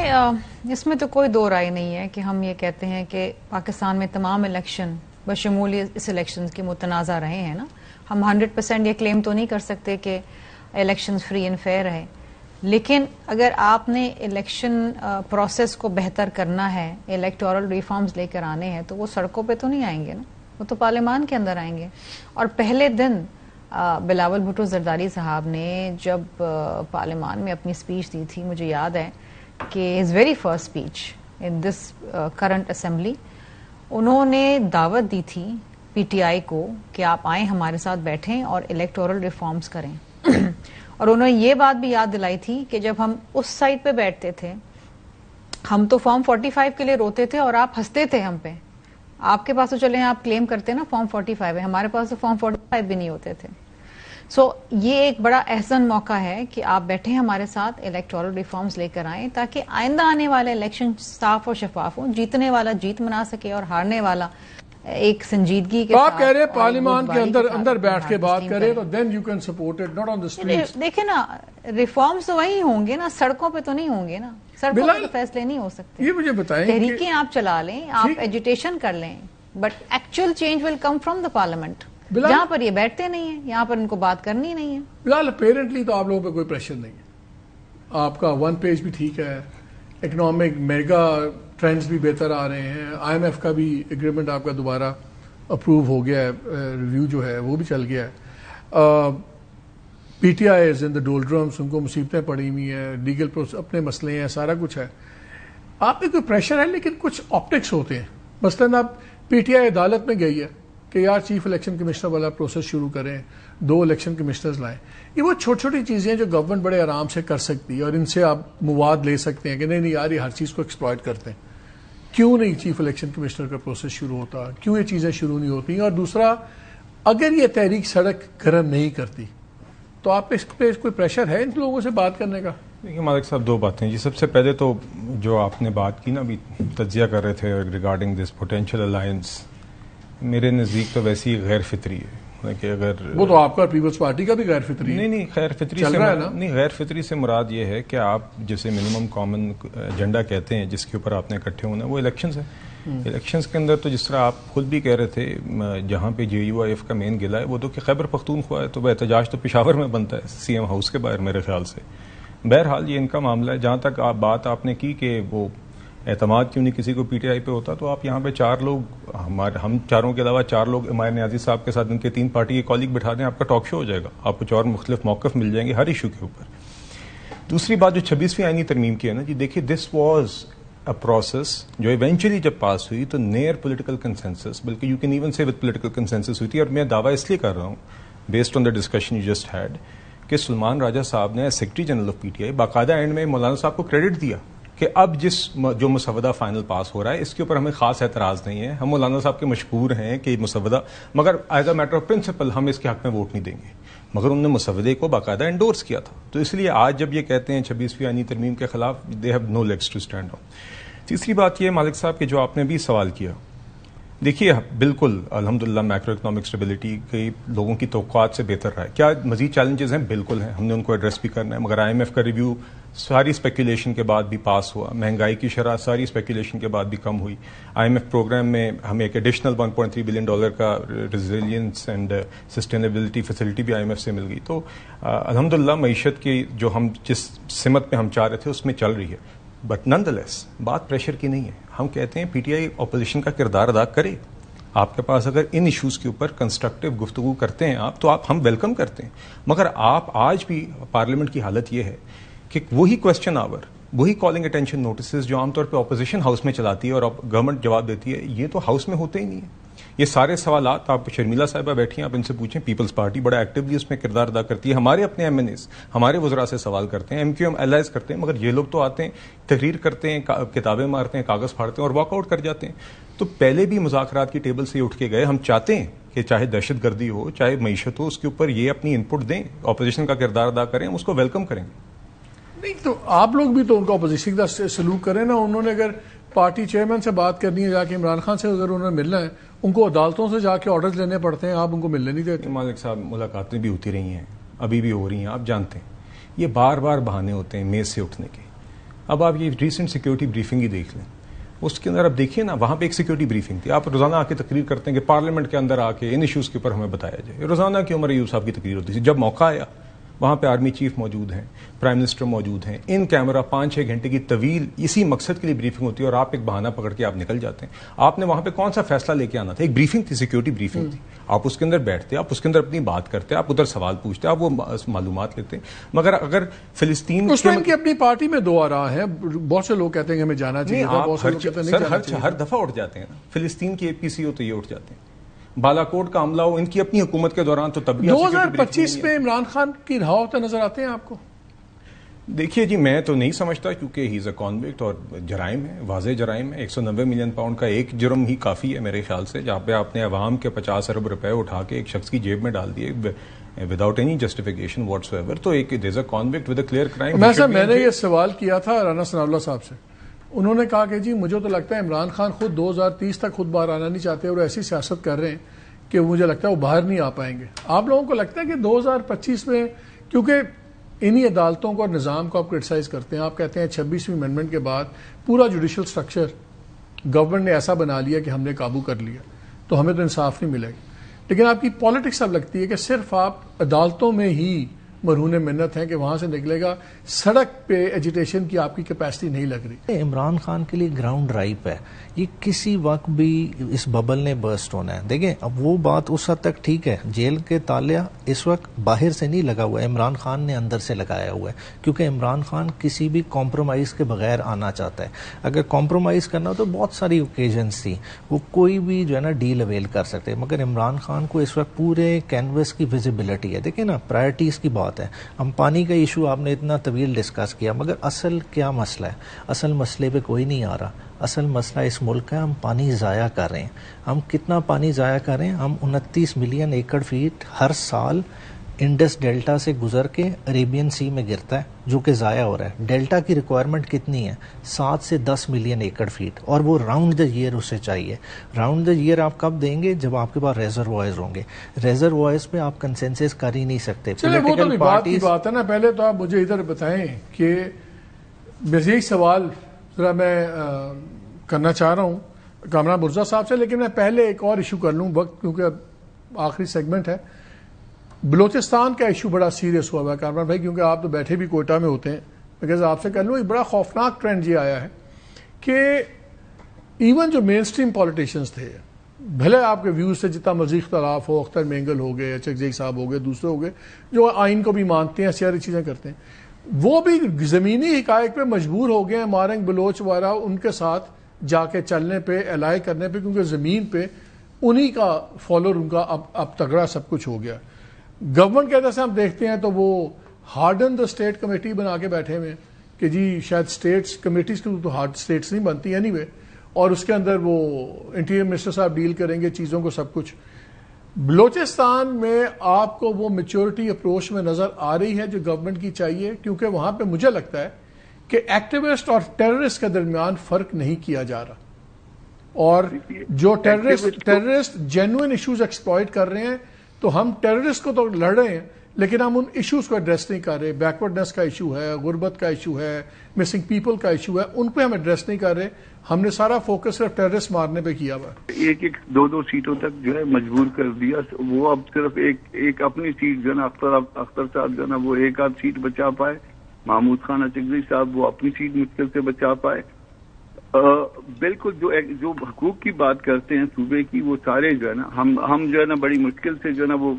اس میں تو کوئی دو رائے نہیں ہے کہ ہم یہ کہتے ہیں کہ پاکستان میں تمام الیکشن بشمول اس الیکشن کی متنازع رہے ہیں نا. ہم 100% یہ کلیم تو نہیں کر سکتے کہ الیکشن فری اینڈ فیئر رہے, لیکن اگر آپ نے الیکشن پروسیس کو بہتر کرنا ہے, الیکٹورل ریفارمز لے کر آنے ہیں, تو وہ سڑکوں پہ تو نہیں آئیں گے نا, وہ تو پارلیمان کے اندر آئیں گے. اور پہلے دن بلاول بھٹو زرداری صاحب نے جب پارلیمان میں اپنی سپیچ دی تھی, مجھے یاد ہے کہ his very first speech in this current assembly, انہوں نے دعوت دی تھی پی ٹی آئی کو کہ آپ آئیں ہمارے ساتھ بیٹھیں اور الیکٹورل ریفارمز کریں. اور انہوں نے یہ بات بھی یاد دلائی تھی کہ جب ہم اس سائٹ پہ بیٹھتے تھے ہم تو فارم 45 کے لیے روتے تھے اور آپ ہنستے تھے ہم پہ. آپ کے پاس تو چلیں آپ کلیم کرتے نا فارم 45 ہے, ہمارے پاس تو فارم 45 بھی نہیں ہوتے تھے. سو یہ ایک بڑا احسن موقع ہے کہ آپ بیٹھیں ہمارے ساتھ, الیکٹورل ریفارمز لے کر آئیں تاکہ آئندہ آنے والے الیکشن صاف اور شفاف ہوں, جیتنے والا جیت منا سکے اور ہارنے والا ایک سنجیدگی کے ساتھ. آپ کہہ رہے ہیں پارلیمان کے اندر بیٹھ کے بات کریں تو then you can support it, not on the streets. دیکھیں نا ریفارمز تو وہی ہوں گے نا, سڑکوں پہ تو نہیں ہوں گے نا, سڑکوں پہ تو فیصلے نہیں ہو سکتے. یہ مجھے بتائیں, تحریکیں آپ چلا لیں, آپ ایجیٹیشن کر لیں, but actual change will come from the parliament, جہاں پر یہ بیٹھتے نہیں ہیں, یہاں پر ان کو بات کرنی نہیں ہے. بلال اپیرنٹلی تو آپ لوگوں پہ کوئی پریشر نہیں ہے, آپ کا ون پیج بھی ٹھیک ہے, اکنامک میگا ٹرینڈز بھی بہتر آ رہے ہیں, آئی ایم ایف کا بھی ایگریمنٹ آپ کا دوبارہ اپروو ہو گیا ہے, ریویو جو ہے وہ بھی چل گیا ہے. پی ٹی آئی از ان دا ڈولڈرمس، ان کو مصیبتیں پڑی ہوئی ہیں، لیگل اپنے مسئلے ہیں، سارا کچھ ہے. آپ پہ کوئی پریشر ہے لیکن کچھ آپٹکس ہوتے ہیں. مثلاً اب پی ٹی آئی عدالت میں گئی ہے کہ یار چیف الیکشن کمشنر والا پروسیس شروع کریں، 2 الیکشن کمشنرز لائیں. یہ وہ چھوٹی چھوٹی چیزیں جو گورنمنٹ بڑے آرام سے کر سکتی ہے اور ان سے آپ مواد لے سکتے ہیں کہ نہیں یار یہ ہر چیز کو ایکسپلائٹ کرتے ہیں. کیوں نہیں چیف الیکشن کمشنر کا پروسیس شروع ہوتا؟ کیوں یہ چیزیں شروع نہیں ہوتی؟ اور دوسرا، اگر یہ تحریک سڑک گرم نہیں کرتی تو آپ اس پہ کوئی پریشر ہے ان لوگوں سے بات کرنے کا؟ دیکھیے مالک صاحب، 2 باتیں جی. سب سے پہلے تو جو آپ نے بات کی نا، ابھی تجزیہ کر رہے تھے ریگارڈنگ دس پوٹینشیل الائنس، میرے نزدیک تو ویسی غیر فطری ہے کہ اگر وہ تو آپ کا پیپلز پارٹی کا بھی غیر فطری ہے. نہیں غیر فطری سے نہیں، غیر فطری سے مراد یہ ہے کہ آپ جسے منیمم کامن ایجنڈا کہتے ہیں جس کے اوپر آپ نے اکٹھے ہونا ہے، وہ الیکشنز ہے. الیکشنز کے اندر تو جس طرح آپ خود بھی کہہ رہے تھے، جہاں پہ JUIF کا مین گلا ہے وہ تو کہ خیبر پختونخوا ہے، تو وہ احتجاج تو پشاور میں بنتا ہے CM ہاؤس کے باہر میرے خیال سے. بہرحال یہ ان کا معاملہ ہے. جہاں تک بات آپ نے کی کہ وہ اعتماد کیوں نہیں کسی کو PTI پہ ہوتا، تو آپ یہاں پہ 4 لوگ، ہم چاروں کے علاوہ 4 لوگ عمائر نیازی صاحب کے ساتھ ان کے 3 پارٹی کے کالیگ بٹھا دیں، آپ کا ٹاک شو ہو جائے گا. آپ کو 4 مختلف موقف مل جائیں گے ہر ایشو کے اوپر. دوسری بات جو 26ویں آئینی ترمیم کی ہے نا جی، دیکھیے دس واز اے پروسیس جو ایونچولی جب پاس ہوئی تو نیئر پولیٹیکل کنسنسس، بلکہ یو کین ایون سے وتھ پولیٹیکل کنسنسس ہوئی تھی. اور میں دعویٰ اس لیے کر رہا ہوں based on the discussion you just had کہ سلمان راجہ صاحب نے سیکرٹری جنرل آف PTI باقاعدہ اینڈ میں مولانا صاحب کو کریڈٹ دیا کہ اب جو مسودہ فائنل پاس ہو رہا ہے اس کے اوپر ہمیں خاص اعتراض نہیں ہے، ہم مولانا صاحب کے مشکور ہیں کہ مسودہ، مگر as a matter of principle ہم اس کے حق میں ووٹ نہیں دیں گے. مگر انہوں نے مسودے کو باقاعدہ انڈورس کیا تھا. تو اس لیے آج جب یہ کہتے ہیں 26ویں آئینی ترمیم کے خلاف، they have no legs to stand on. تیسری بات یہ مالک صاحب کہ جو آپ نے بھی سوال کیا، دیکھیے بالکل الحمدللہ میکرو اکنامک اسٹیبلٹی کے لوگوں کی توقعات سے بہتر رہا ہے. کیا مزید چیلنجز ہیں؟ بالکل ہیں، ہم نے ان کو ایڈریس بھی کرنا ہے. مگر IMF کا ریویو ساری اسپیکولیشن کے بعد بھی پاس ہوا. مہنگائی کی شرح ساری اسپیکولیشن کے بعد بھی کم ہوئی. IMF پروگرام میں ہمیں ایک ایڈیشنل $1.3 بلین کا ریزیلینس اینڈ سسٹینیبلٹی فیسلٹی بھی IMF سے مل گئی. تو الحمدللہ معیشت کی جو ہم جس سمت میں ہم چاہ رہے تھے اس میں چل رہی ہے. بٹ نن دا لیس بات پریشر کی نہیں ہے. ہم کہتے ہیں PTI اپوزیشن کا کردار ادا کرے. آپ کے پاس اگر ان ایشوز کے اوپر کنسٹرکٹیو گفتگو کرتے ہیں آپ، تو ہم ویلکم کرتے ہیں. مگر آپ آج بھی پارلیمنٹ کی حالت یہ ہے کہ وہی کوشچن آور، وہی کالنگ اٹینشن نوٹسز جو عام طور پہ اپوزیشن ہاؤس میں چلاتی ہے اور گورنمنٹ جواب دیتی ہے، یہ تو ہاؤس میں ہوتے ہی نہیں ہیں. یہ سارے سوالات آپ شرمیلا صاحبہ بیٹھی ہیں، آپ ان سے پوچھیں. پیپلز پارٹی بڑا ایکٹیولی اس میں کردار ادا کرتی ہے. ہمارے اپنے MNAs ہمارے وزراء سے سوال کرتے ہیں، MQM الائز کرتے ہیں. مگر یہ لوگ تو آتے ہیں، تقریر کرتے ہیں، کتابیں مارتے ہیں، کاغذ پھاڑتے ہیں اور واک آؤٹ کر جاتے ہیں. تو پہلے بھی مذاکرات کی ٹیبل سے اٹھ کے گئے. ہم چاہتے ہیں کہ چاہے دہشت گردی ہو، چاہے معیشت ہو، اس کے اوپر یہ اپنی ان پٹ دیں، اپوزیشن کا کردار ادا کریں، ہم اس کو ویلکم کریں گے. نہیں تو آپ لوگ بھی تو ان کا اپوزیشن کا سلوک کریں نا. انہوں نے اگر پارٹی چیئرمین سے بات کرنی ہے، جا کے عمران خان سے اگر انہوں نے ملنا ہے، ان کو عدالتوں سے جا کے آرڈرز لینے پڑتے ہیں، آپ ان کو ملنے نہیں دیتے. مالک صاحب ملاقاتیں بھی ہوتی رہی ہیں، ابھی بھی ہو رہی ہیں، آپ جانتے ہیں. یہ بار بار بہانے ہوتے ہیں میز سے اٹھنے کے. اب آپ یہ ریسنٹ سیکیورٹی بریفنگ ہی دیکھ لیں، اس کے اندر اب دیکھیے نا، وہاں پہ ایک سیکیورٹی بریفنگ تھی. آپ روزانہ آ کے تقریر کرتے ہیں کہ پارلیمنٹ کے اندر آ کے ان ایشوز کے اوپر ہمیں بتایا جائے. روزانہ کی عمر ایوب صاحب کی تقریر ہوتی تھی. جب موقع آیا وہاں پہ آرمی چیف موجود ہیں، پرائم منسٹر موجود ہیں، ان کیمرہ 5-6 گھنٹے کی طویل اسی مقصد کے لیے بریفنگ ہوتی ہے اور آپ ایک بہانہ پکڑ کے آپ نکل جاتے ہیں. آپ نے وہاں پہ کون سا فیصلہ لے کے آنا تھا؟ ایک بریفنگ تھی، سیکیورٹی بریفنگ تھی. آپ اس کے اندر بیٹھتے، آپ اس کے اندر اپنی بات کرتے، آپ ادھر سوال پوچھتے، آپ وہ معلومات لیتے. مگر اگر فلسطین اس ٹائم کی اپنی پارٹی میں 2 آراء ہیں، بہت سے لوگ کہتے ہیں کہ ہمیں جانا چاہیے، بہت سے لوگ کہتے ہیں نہیں جانا چاہیے. ہر دفعہ اٹھ جاتے ہیں نا. فلسطین کی APC ہو تو یہ اٹھ جاتے ہیں، بالاکوٹ کا حملہ ہو ان کی اپنی حکومت کے دوران تو تب بھی 2025 میں عمران خان کی رہا ہوتا نظر آتے ہیں آپ کو؟ دیکھیے جی، میں تو نہیں سمجھتا، کیونکہ ہی از اے کنوکٹ اور جرائم ہے، واضح جرائم ہے. 190 ملین پاؤنڈ کا ایک جرم ہی کافی ہے میرے خیال سے، جہاں پہ آپ نے عوام کے 50 ارب روپے اٹھا کے ایک شخص کی جیب میں ڈال دیے without any justification whatsoever. تو ایک there is a convict with a clear crime. میں نے یہ سوال کیا تھا رانا ثناء اللہ صاحب سے. انہوں نے کہا کہ جی مجھے تو لگتا ہے عمران خان خود 2030 تک خود باہر آنا نہیں چاہتے اور ایسی سیاست کر رہے ہیں کہ مجھے لگتا ہے وہ باہر نہیں آ پائیں گے. آپ لوگوں کو لگتا ہے کہ 2025 میں، کیونکہ انہی عدالتوں کو اور نظام کو آپ کرٹیسائز کرتے ہیں، آپ کہتے ہیں 26ویں امینڈمنٹ کے بعد پورا جوڈیشل سٹرکچر گورنمنٹ نے ایسا بنا لیا کہ ہم نے قابو کر لیا تو ہمیں تو انصاف نہیں ملے گا. لیکن آپ کی پالیٹکس اب لگتی ہے کہ صرف آپ عدالتوں میں ہی مرہون منت ہیں کہ وہاں سے نکلے گا. سڑک پہ ایجیٹیشن کی آپ کی کیپیسٹی نہیں لگ رہی. عمران خان کے لیے گراؤنڈ رائپ ہے, یہ کسی وقت بھی اس ببل نے برسٹ ہونا ہے. دیکھیں اب وہ بات اس حد تک ٹھیک ہے, جیل کے تالیا اس وقت باہر سے نہیں لگا ہوا ہے, عمران خان نے اندر سے لگایا ہوا ہے, کیونکہ عمران خان کسی بھی کمپرومائز کے بغیر آنا چاہتا ہے. اگر کمپرومائز کرنا ہو تو بہت ساری اوکیزنس تھی, وہ کوئی بھی جو ہے نا ڈیل اویل کر سکتے, مگر عمران خان کو اس وقت پورے کینوس کی ویزیبلٹی ہے. دیکھیں نا پرائرٹیز کی بات ہے, ہم پانی کا ایشو آپ نے اتنا طویل ڈسکس کیا, مگر اصل کیا مسئلہ ہے؟ اصل مسئلے پہ کوئی نہیں آ رہا. اصل مسئلہ اس ملک کا ہم پانی ضائع کر رہے ہیں. ہم کتنا پانی ضائع کر رہے ہیں؟ ہم 29 ملین ایکڑ فیٹ ہر سال انڈس ڈیلٹا سے گزر کے عریبین سی میں گرتا ہے, جو کہ ضائع ہو رہا ہے. ڈیلٹا کی ریکوائرمنٹ کتنی ہے؟ 7 سے 10 ملین ایکڑ فیٹ, اور وہ راؤنڈ دا ایئر اسے چاہیے. راؤنڈ دا ایئر آپ کب دیں گے؟ جب آپ کے پاس ریزروائرز ہوں گے. ریزروائرز پہ آپ کنسنسس کر ہی نہیں سکتے. وہ تو بات کی بات ہے نا. پہلے تو آپ مجھے ادھر بتائیں کہ یہی سوال ذرا میں کرنا چاہ رہا ہوں کامران مرزا صاحب سے, لیکن میں پہلے ایک اور ایشو کر لوں وقت, کیونکہ آخری سیگمنٹ ہے. بلوچستان کا ایشو بڑا سیریس ہوا ہے کامران بھائی, کیونکہ آپ تو بیٹھے بھی کوئٹہ میں ہوتے ہیں. میں آپ سے کہہ لوں ایک بڑا خوفناک ٹرینڈ یہ آیا ہے کہ ایون جو مین اسٹریم پالیٹیشینز تھے, بھلے آپ کے ویوز سے جتنا مرضی اختلاف ہو, اختر مینگل ہو گئے, چکزئی صاحب ہو گئے, دوسرے ہو گئے جو آئین کو بھی مانتے ہیں, ساری چیزیں کرتے ہیں, وہ بھی زمینی حقائق پہ مجبور ہو گئے ہیں مارنگ بلوچ وغیرہ ان کے ساتھ جا کے چلنے پہ, الائی کرنے پہ, کیونکہ زمین پہ انہی کا فالوور ان کا اب تگڑا سب کچھ ہو گیا. گورنمنٹ کے اندر سے ہم دیکھتے ہیں تو وہ ہارڈن دا اسٹیٹ کمیٹی بنا کے بیٹھے ہوئے کہ جی شاید اسٹیٹس کمیٹیز تو ہارڈ اسٹیٹس نہیں بنتی اینی وے, اور اس کے اندر وہ انٹیریئر منسٹر صاحب ڈیل کریں گے چیزوں کو سب کچھ. بلوچستان میں آپ کو وہ میچورٹی اپروچ میں نظر آ رہی ہے جو گورنمنٹ کی چاہیے؟ کیونکہ وہاں پہ مجھے لگتا ہے کہ ایکٹیوسٹ اور ٹیررسٹ کے درمیان فرق نہیں کیا جا رہا, اور جو ٹیررسٹ جینوئن ایشوز ایکسپلائٹ کر رہے ہیں تو ہم ٹیررسٹ کو تو لڑ رہے ہیں لیکن ہم ان ایشوز کو ایڈریس نہیں کر رہے. بیکورڈنس کا ایشو ہے, غربت کا ایشو ہے, مسنگ پیپل کا ایشو ہے, ان پہ ہم ایڈریس نہیں کر رہے. ہم نے سارا فوکس صرف ٹیررسٹ مارنے پہ کیا ہوا. ایک 2 سیٹوں تک جو ہے مجبور کر دیا. وہ اب صرف ایک اپنی سیٹ جو ہے نا اختر صاحب جو ہے نا وہ ایک آدھ سیٹ بچا پائے, محمود خان چکزئی صاحب وہ اپنی سیٹ مشکل سے بچا پائے. بالکل جو حقوق کی بات کرتے ہیں صوبے کی, وہ سارے جو ہے نا ہم جو ہے نا بڑی مشکل سے جو ہے نا وہ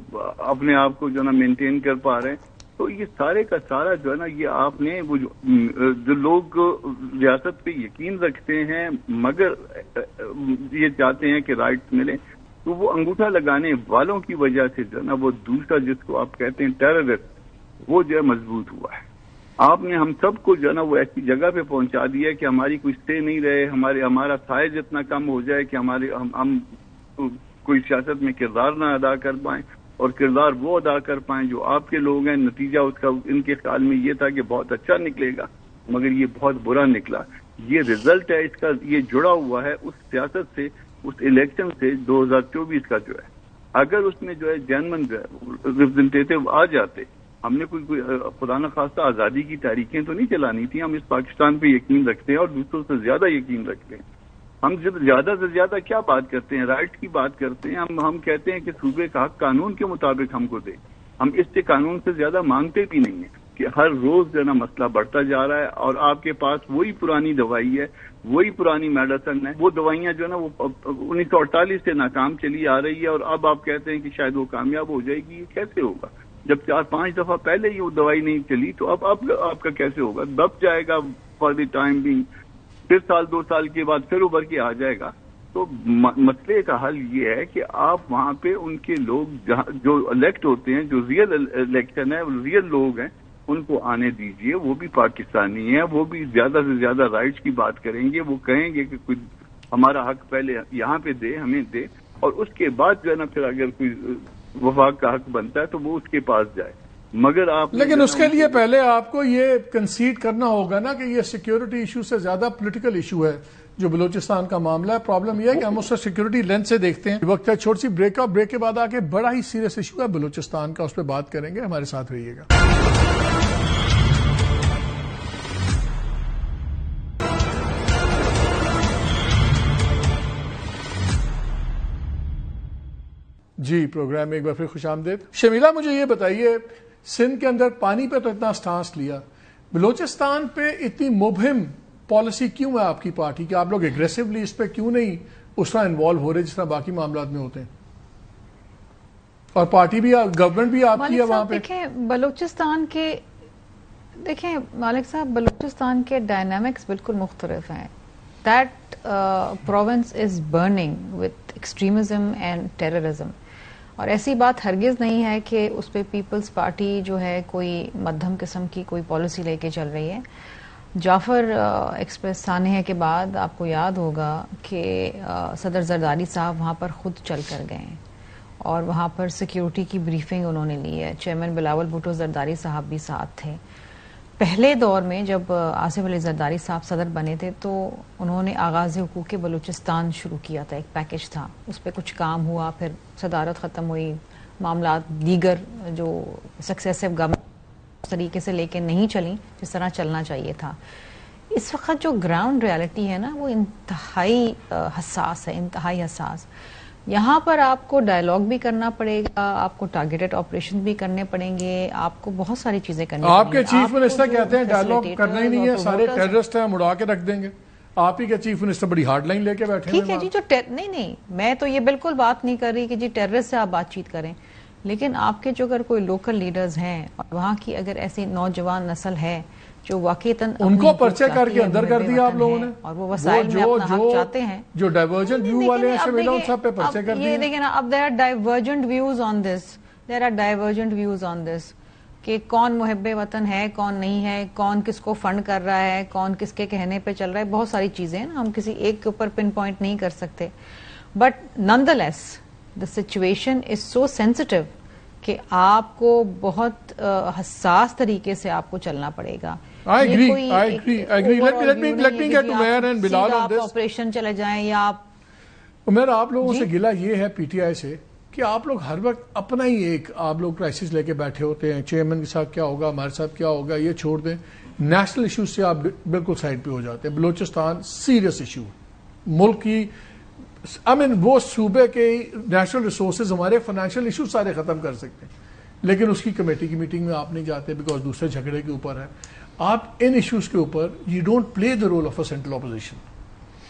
اپنے آپ کو جو ہے نا مینٹین کر پا رہے ہیں. تو یہ سارے کا سارا جو ہے نا یہ آپ نے وہ جو لوگ ریاست پہ یقین رکھتے ہیں مگر یہ چاہتے ہیں کہ رائٹس ملیں, تو وہ انگوٹھا لگانے والوں کی وجہ سے جو ہے نا وہ دوسرا جس کو آپ کہتے ہیں ٹیررسٹ وہ جو ہے مضبوط ہوا ہے. آپ نے ہم سب کو جو ہے نا وہ ایسی جگہ پہ پہنچا دیا کہ ہماری کوئی اسٹے نہیں رہے, ہمارا سائز اتنا کم ہو جائے کہ ہم کوئی سیاست میں کردار نہ ادا کر پائیں, اور کردار وہ ادا کر پائیں جو آپ کے لوگ ہیں. نتیجہ اس کا ان کے خیال میں یہ تھا کہ بہت اچھا نکلے گا, مگر یہ بہت برا نکلا. یہ رزلٹ ہے اس کا, یہ جڑا ہوا ہے اس سیاست سے, اس الیکشن سے 2024 کا جو ہے. اگر اس میں جو ہے جینمن جو ہے ریپرزنٹیٹو آ جاتے, ہم نے کوئی خدا نخواستہ آزادی کی تحریکیں تو نہیں چلانی تھی. ہم اس پاکستان پہ یقین رکھتے ہیں اور دوسروں سے زیادہ یقین رکھتے ہیں. ہم زیادہ سے زیادہ کیا بات کرتے ہیں؟ رائٹ کی بات کرتے ہیں. ہم کہتے ہیں کہ صوبے کا حق قانون کے مطابق ہم کو دے. ہم اس سے قانون سے زیادہ مانگتے بھی نہیں ہیں کہ ہر روز جو ہے نا مسئلہ بڑھتا جا رہا ہے, اور آپ کے پاس وہی پرانی دوائی ہے, وہی پرانی میڈیسن ہے. وہ دوائیاں جو ہے نا وہ 1948 سے ناکام چلی آ رہی ہے, اور اب آپ کہتے ہیں کہ شاید وہ کامیاب ہو جائے گی. یہ کیسے ہوگا جب 4-5 دفعہ پہلے ہی وہ دوائی نہیں چلی؟ تو اب آپ کا کیسے ہوگا؟ دب جائے گا فار دی ٹائم بینگ, پھر 2 سال کے بعد پھر ابھر کے آ جائے گا. تو مسئلے کا حل یہ ہے کہ آپ وہاں پہ ان کے لوگ جو الیکٹ ہوتے ہیں, جو ریئل الیکشن ہے, ریئل لوگ ہیں, ان کو آنے دیجئے. وہ بھی پاکستانی ہیں, وہ بھی زیادہ سے زیادہ رائٹس کی بات کریں گے. وہ کہیں گے کہ کوئی ہمارا حق پہلے یہاں پہ دے, ہمیں دے, اور اس کے بعد جو ہے نا پھر اگر کوئی وفاق کا حق بنتا ہے تو وہ اس کے پاس جائے. مگر آپ لیکن اس کے لیے پہلے آپ کو یہ کنسیڈ کرنا ہوگا نا کہ یہ سیکیورٹی ایشو سے زیادہ پولیٹیکل ایشو ہے جو بلوچستان کا معاملہ ہے. پرابلم یہ ہے کہ ہم اسے سیکیورٹی لینس سے دیکھتے ہیں. وقت ہے چھوٹی سی بریک کا. بریک کے بعد آ کے بڑا ہی سیریس ایشو ہے بلوچستان کا, اس پہ بات کریں گے. ہمارے ساتھ رہیے گا. جی پروگرام میں ایک بار پھر خوش آمدید. شمیلا مجھے یہ بتائیے سندھ کے اندر پانی پہ تو اتنا سٹانس لیا, بلوچستان پہ اتنی مبہم پالیسی کیوں ہے آپ کی پارٹی کہ آپ لوگ ایگریسولی اس پہ کیوں نہیں اس طرح انوالو ہو رہے جس طرح باقی معاملات میں ہوتے ہیں؟ اور پارٹی بھی گورنمنٹ بھی آپ کی ہے وہاں پہ. دیکھیں بلوچستان کے مالک صاحب بلوچستان کے ڈائنامکس بالکل مختلف ہیں. That province is burning with extremism and terrorism, اور ایسی بات ہرگز نہیں ہے کہ اس پہ پیپلز پارٹی جو ہے کوئی مدھم قسم کی کوئی پالیسی لے کے چل رہی ہے. جعفر ایکسپریس سانحہ کے بعد آپ کو یاد ہوگا کہ صدر زرداری صاحب وہاں پر خود چل کر گئے اور وہاں پر سیکیورٹی کی بریفنگ انہوں نے لی ہے. چیئرمین بلاول بھٹو زرداری صاحب بھی ساتھ تھے. پہلے دور میں جب آصف علی زرداری صاحب صدر بنے تھے تو انہوں نے آغاز حقوق بلوچستان شروع کیا تھا, ایک پیکج تھا, اس پہ کچھ کام ہوا, پھر صدارت ختم ہوئی, معاملات دیگر جو سکسیسو گورنمنٹ اس طریقے سے لے کے نہیں چلیں جس طرح چلنا چاہیے تھا. اس وقت جو گراؤنڈ ریالٹی ہے نا وہ انتہائی حساس ہے, انتہائی حساس. یہاں پر آپ کو ڈائلاگ بھی کرنا پڑے گا, آپ کو ٹارگیٹڈ آپریشن بھی کرنے پڑیں گے, آپ کو بہت ساری چیزیں کرنی پڑیں گی. آپ کے چیف منسٹر کہتے ہیں ڈائلاگ کرنا ہی نہیں ہے, سارے ٹیررسٹ ہیں مڑا کے رکھ دیں گے. آپ ہی کے چیف منسٹر بڑی ہارڈ لائن لے کے بیٹھے ہیں. ٹھیک ہے جی, جو نہیں میں تو یہ بالکل بات نہیں کر رہی کہ جی ٹیررسٹ سے آپ بات چیت کریں, لیکن آپ کے جو اگر کوئی لوکل لیڈرز ہیں اور وہاں کی اگر ایسی نوجوان نسل ہے جو واقعی ان کو پرچے کر کے اندر کر دیا آپ لوگوں نے, اور وہ وسائل میں اپنا حق چاہتے ہیں, جو ڈائیورجنٹ ویو والے ہیں شمیلہ ان سب پہ پرچے کر دیے. یہ دیکھیں نا, اب there are divergent views on this کہ کون محب وطن ہے, کون نہیں ہے, کون کس کو فنڈ کر رہا ہے, کون کس کے کہنے پہ چل رہا ہے. بہت ساری چیزیں ہیں نا, ہم کسی ایک کے اوپر پن پوائنٹ نہیں کر سکتے. But naan the less the situation is so sensitive کہ آپ کو بہت حساس طریقے سے آپ کو چلنا پڑے گا. I agree. Let me get to Umair and Bilal on this. Operation چلے جائیں یا آپ عمیر, آپ لوگوں سے گلہ یہ ہے پی ٹی آئی سے کہ آپ لوگ ہر وقت اپنا ہی ایک آپ لوگ کرائسس لے کے بیٹھے ہوتے ہیں. چیئرمین کے ساتھ کیا ہوگا, ہمارے ساتھ کیا ہوگا, یہ چھوڑ دیں. نیشنل ایشوز سے آپ بالکل سائڈ پہ ہو جاتے ہیں. بلوچستان سیریس ایشو, ملک کی وہ صوبے کے نیشنل ریسورسز ہمارے فائنینشیل ایشو سارے ختم کر سکتے ہیں, لیکن اس کی کمیٹی کی میٹنگ میں آپ نہیں جاتے بیکاز دوسرے جھگڑے کے اوپر ہے. آپ ان ایشوز کے اوپر you don't play the role of a central opposition.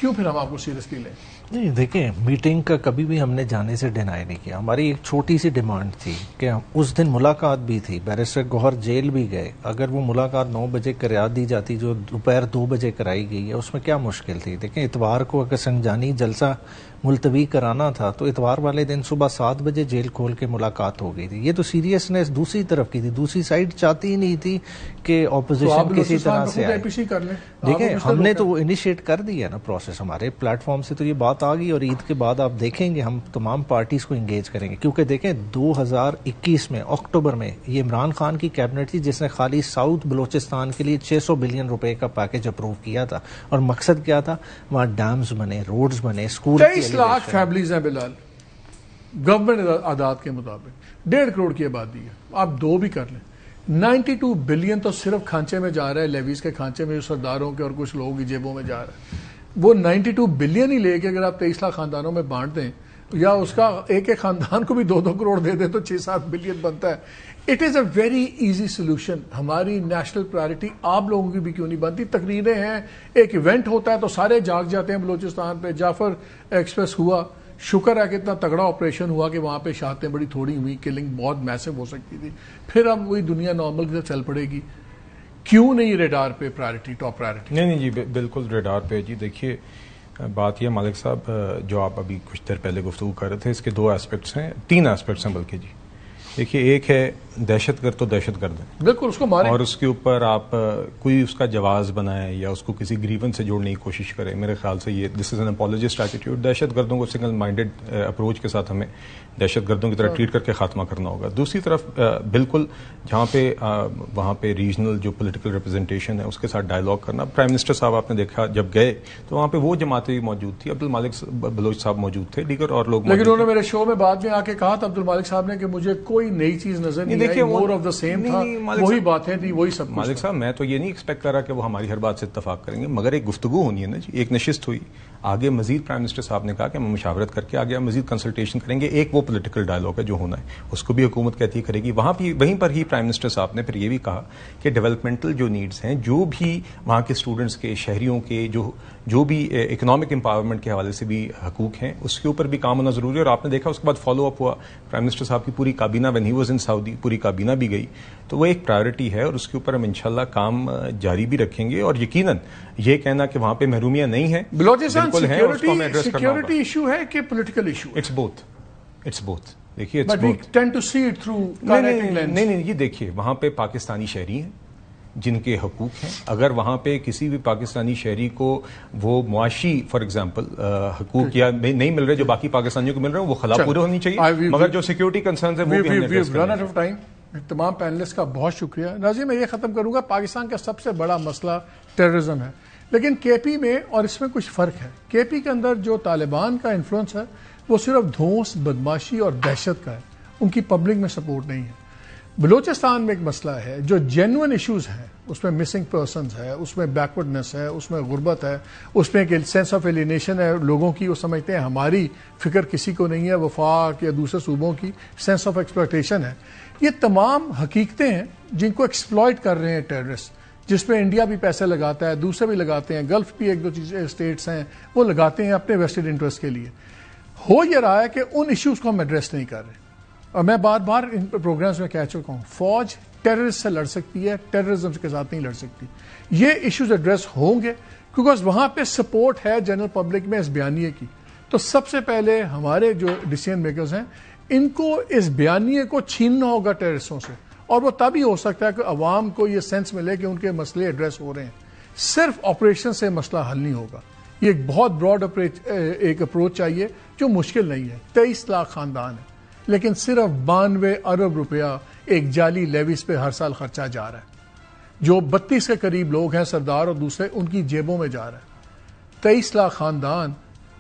کیوں پھر ہم آپ کو سیریسلی لیں؟ نہیں دیکھیں, میٹنگ کا کبھی بھی ہم نے جانے سے ڈینائی نہیں کیا. ہماری ایک چھوٹی سی ڈیمانڈ تھی کہ اس دن ملاقات بھی تھی, بیرسٹر گوہر جیل بھی گئے. اگر وہ ملاقات 9 بجے کرا دی جاتی جو دوپہر 2 بجے کرائی گئی ہے, اس میں کیا مشکل تھی؟ دیکھیں اتوار کو اگر سنجانی جلسہ ملتوی کرانا تھا تو اتوار والے دن صبح 7 بجے جیل کھول کے ملاقات ہو گئی تھی. یہ تو سیریسنیس دوسری طرف کی تھی, دوسری سائیڈ چاہتی ہی نہیں تھی کہ اپوزیشن کسی طرح سے آئے. دیکھیں ہم نے تو وہ انیشیٹ کر دیا نا پروسیس, ہمارے پلیٹ فارم سے تو یہ بات آ گئی, اور عید کے بعد آپ دیکھیں گے ہم تمام پارٹیز کو انگیج کریں گے. کیونکہ دیکھیں 2021 میں اکتوبر میں یہ عمران خان کی کیبنٹ تھی جس نے خالی ساؤتھ بلوچستان کے لیے 600 بلین روپے کا پیکج اپروو کیا تھا, اور مقصد کیا تھا, وہاں ڈیمز بنے, روڈز بنے, اسکول. 23 لاکھ فیملیز ہیں بلال, گورنمنٹ اعداد کے مطابق 1.5 کروڑ کی آبادی ہے. آپ 2 بھی کر لیں, 92 بلین تو صرف کھانچے میں جا رہا ہے, لیویز کے کھانچے میں, جو سرداروں کے اور کچھ لوگوں کی جیبوں میں جا رہا ہے. وہ 92 بلین ہی لے کے اگر آپ 23 لاکھ خاندانوں میں بانٹ دیں, یا اس کا ایک ایک خاندان کو بھی 2-2 کروڑ دے دیں تو 6-7 بلین بنتا ہے. It is a very easy solution. ہماری نیشنل پرائرٹی آپ لوگوں کی بھی کیوں نہیں بنتی؟ تقریریں ہیں, ایک ایونٹ ہوتا ہے تو سارے جاگ جاتے ہیں بلوچستان پہ. جعفر ایکسپریس ہوا, شکر ہے کہ اتنا تگڑا آپریشن ہوا کہ وہاں پہ شہادتیں بڑی تھوڑی ہوئی, کلنگ بہت میسو ہو سکتی تھی. پھر اب وہی دنیا نارمل کی طرف چل پڑے گی. کیوں نہیں ریڈار پہ پرائرٹی, ٹاپ پرائرٹی؟ نہیں جی بالکل ریڈار پہ جی. دیکھیے بات یہ مالک صاحب, جو آپ ابھی کچھ دیر پہلے گفتگو کر رہے تھے, اس کے 2 ایسپیکٹس ہیں, 3 ایسپیکٹس ہیں بلکہ جی. دیکھیے ایک ہے دہشت گرد تو دہشت گرد ہے, بالکل اس کو ماریں, اور اس کے اوپر آپ کوئی اس کا جواز بنائیں یا اس کو کسی گریون سے جوڑنے کی کوشش کریں. میرے خیال سے یہ دس از این اپالوجسٹ ایٹیٹیوڈ. دہشت گردوں کو سنگل مائنڈیڈ اپروچ کے ساتھ ہمیں دہشت گردوں کی طرح ٹریٹ کر کے خاتمہ کرنا ہوگا. دوسری طرف بالکل جہاں پہ وہاں پہ ریجنل جو پولیٹیکل ریپرزنٹیشن ہے اس کے ساتھ ڈائلاگ کرنا. پرائم منسٹر صاحب آپ نے دیکھا جب گئے تو وہاں پہ وہ جماعتیں بھی موجود تھی, عبد المالک بلوچ صاحب موجود تھے, دیگر اور لوگ, لیکن انہوں نے میرے شو میں بعد میں آ کے کہا تھا عبد المالک صاحب نے کہ مجھے کوئی کوئی نئی چیز نظر نہیں آئی, مور آف دا سیم تھا, وہی باتیں تھی, وہی سب. مالک صاحب میں تو یہ نہیں ایکسپیکٹ کر رہا کہ وہ ہماری ہر بات سے اتفاق کریں گے, مگر ایک گفتگو ہونی ہے نا جی, ایک نشست ہوئی, آگے مزید پرائم منسٹر صاحب نے کہا کہ ہم مشاورت کر کے آگے مزید کنسلٹیشن کریں گے, ایک وہ پولیٹیکل ڈائلاگ ہے جو ہونا ہے اس کو بھی حکومت کہتی کرے گی. وہیں پر ہی پرائم منسٹر صاحب نے پھر یہ بھی کہا کہ ڈیولپمنٹل جو نیڈز ہیں, جو بھی وہاں کے اسٹوڈنٹس کے, شہریوں کے جو بھی اکنامک امپاورمنٹ کے حوالے سے بھی حقوق ہیں, اس کے اوپر بھی کام ہونا ضروری ہے. اور آپ نے دیکھا اس کے بعد فالو اپ ہوا, پرائم منسٹر صاحب کی پوری کابینہ وین ہی واز ان سعودی, پوری کابینہ بھی گئی, تو وہ ایک پرائیورٹی ہے اور اس کے اوپر ہم انشاءاللہ کام جاری بھی رکھیں گے. اور یقیناً یہ کہنا کہ وہاں پہ محرومیاں نہیں ہیں, بلوچستان سیکیورٹی ایشو ہے کہ پولیٹیکل ایشو ہے؟ It's both. دیکھیے نہیں, یہ دیکھیے وہاں پہ پاکستانی شہری ہیں جن کے حقوق ہیں, اگر وہاں پہ کسی بھی پاکستانی شہری کو وہ معاشی فار ایگزامپل حقوق یا نہیں مل رہے جو باقی پاکستانیوں کو مل رہے ہیں, وہ خلا پورے ہونی چاہیے, مگر جو سیکیورٹی کنسرنز ہیں وہ بھی ہم نے تمام پینلسٹ کا بہت شکریہ. ناظرین میں یہ ختم کروں گا, پاکستان کا سب سے بڑا مسئلہ ٹیررزم ہے, لیکن کے پی میں اور اس میں کچھ فرق ہے. کے پی کے اندر جو طالبان کا انفلوئنس ہے وہ صرف دھونس, بدماشی اور دہشت کا ہے, ان کی پبلک میں سپورٹ نہیں ہے. بلوچستان میں ایک مسئلہ ہے جو جینوئن ایشوز ہیں, اس میں مسنگ پرسنز ہے, اس میں بیکورڈنس ہے, اس میں غربت ہے, اس میں ایک سینس آف ایلینیشن ہے لوگوں کی, وہ سمجھتے ہیں ہماری فکر کسی کو نہیں ہے, وفاق یا دوسرے صوبوں کی سینس آف ایکسپلائٹیشن ہے. یہ تمام حقیقتیں ہیں جن کو ایکسپلائٹ کر رہے ہیں ٹیررسٹ, جس پہ انڈیا بھی پیسے لگاتا ہے, دوسرے بھی لگاتے ہیں, گلف بھی ایک دو اسٹیٹس ہیں وہ لگاتے ہیں اپنے ویسٹڈ انٹرسٹ کے لیے. ہو یہ رہا ہے کہ ان ایشوز کو ہم ایڈریس نہیں کر رہے, اور میں بار بار ان پروگرامز میں کہہ چکا ہوں, فوج ٹیررسٹ سے لڑ سکتی ہے, ٹیررزم کے ساتھ نہیں لڑ سکتی. یہ ایشوز ایڈریس ہوں گے کیونکہ وہاں پہ سپورٹ ہے جنرل پبلک میں اس بیانیے کی. تو سب سے پہلے ہمارے جو ڈیسیژن میکرز ہیں ان کو اس بیانیے کو چھیننا ہوگا ٹیررسٹوں سے, اور وہ تبھی ہو سکتا ہے کہ عوام کو یہ سینس ملے کہ ان کے مسئلے ایڈریس ہو رہے ہیں. صرف آپریشن سے مسئلہ حل نہیں ہوگا, یہ ایک بہت براڈ ایک اپروچ چاہیے جو مشکل نہیں ہے. 23 لاکھ خاندان ہے لیکن صرف 92 ارب روپیہ ایک جعلی لیویز پہ ہر سال خرچہ جا رہا ہے, جو 32 کے قریب لوگ ہیں سردار اور دوسرے, ان کی جیبوں میں جا رہا ہے. 23 لاکھ خاندان,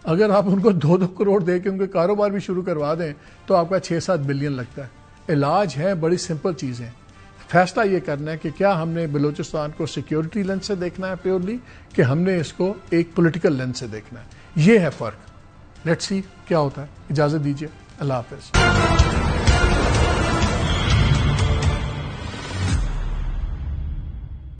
اگر آپ ان کو 2-2 کروڑ دے کے ان کے کاروبار بھی شروع کروا دیں تو آپ کا 6-7 بلین لگتا ہے. علاج ہے بڑی سمپل چیزیں. فیصلہ یہ کرنا ہے کہ کیا ہم نے بلوچستان کو سیکیورٹی لینس سے دیکھنا ہے پیورلی, کہ ہم نے اس کو ایک پولیٹیکل لینس سے دیکھنا ہے. یہ ہے فرق. لیٹس سی کیا ہوتا ہے. اجازت دیجیے, اللہ حافظ.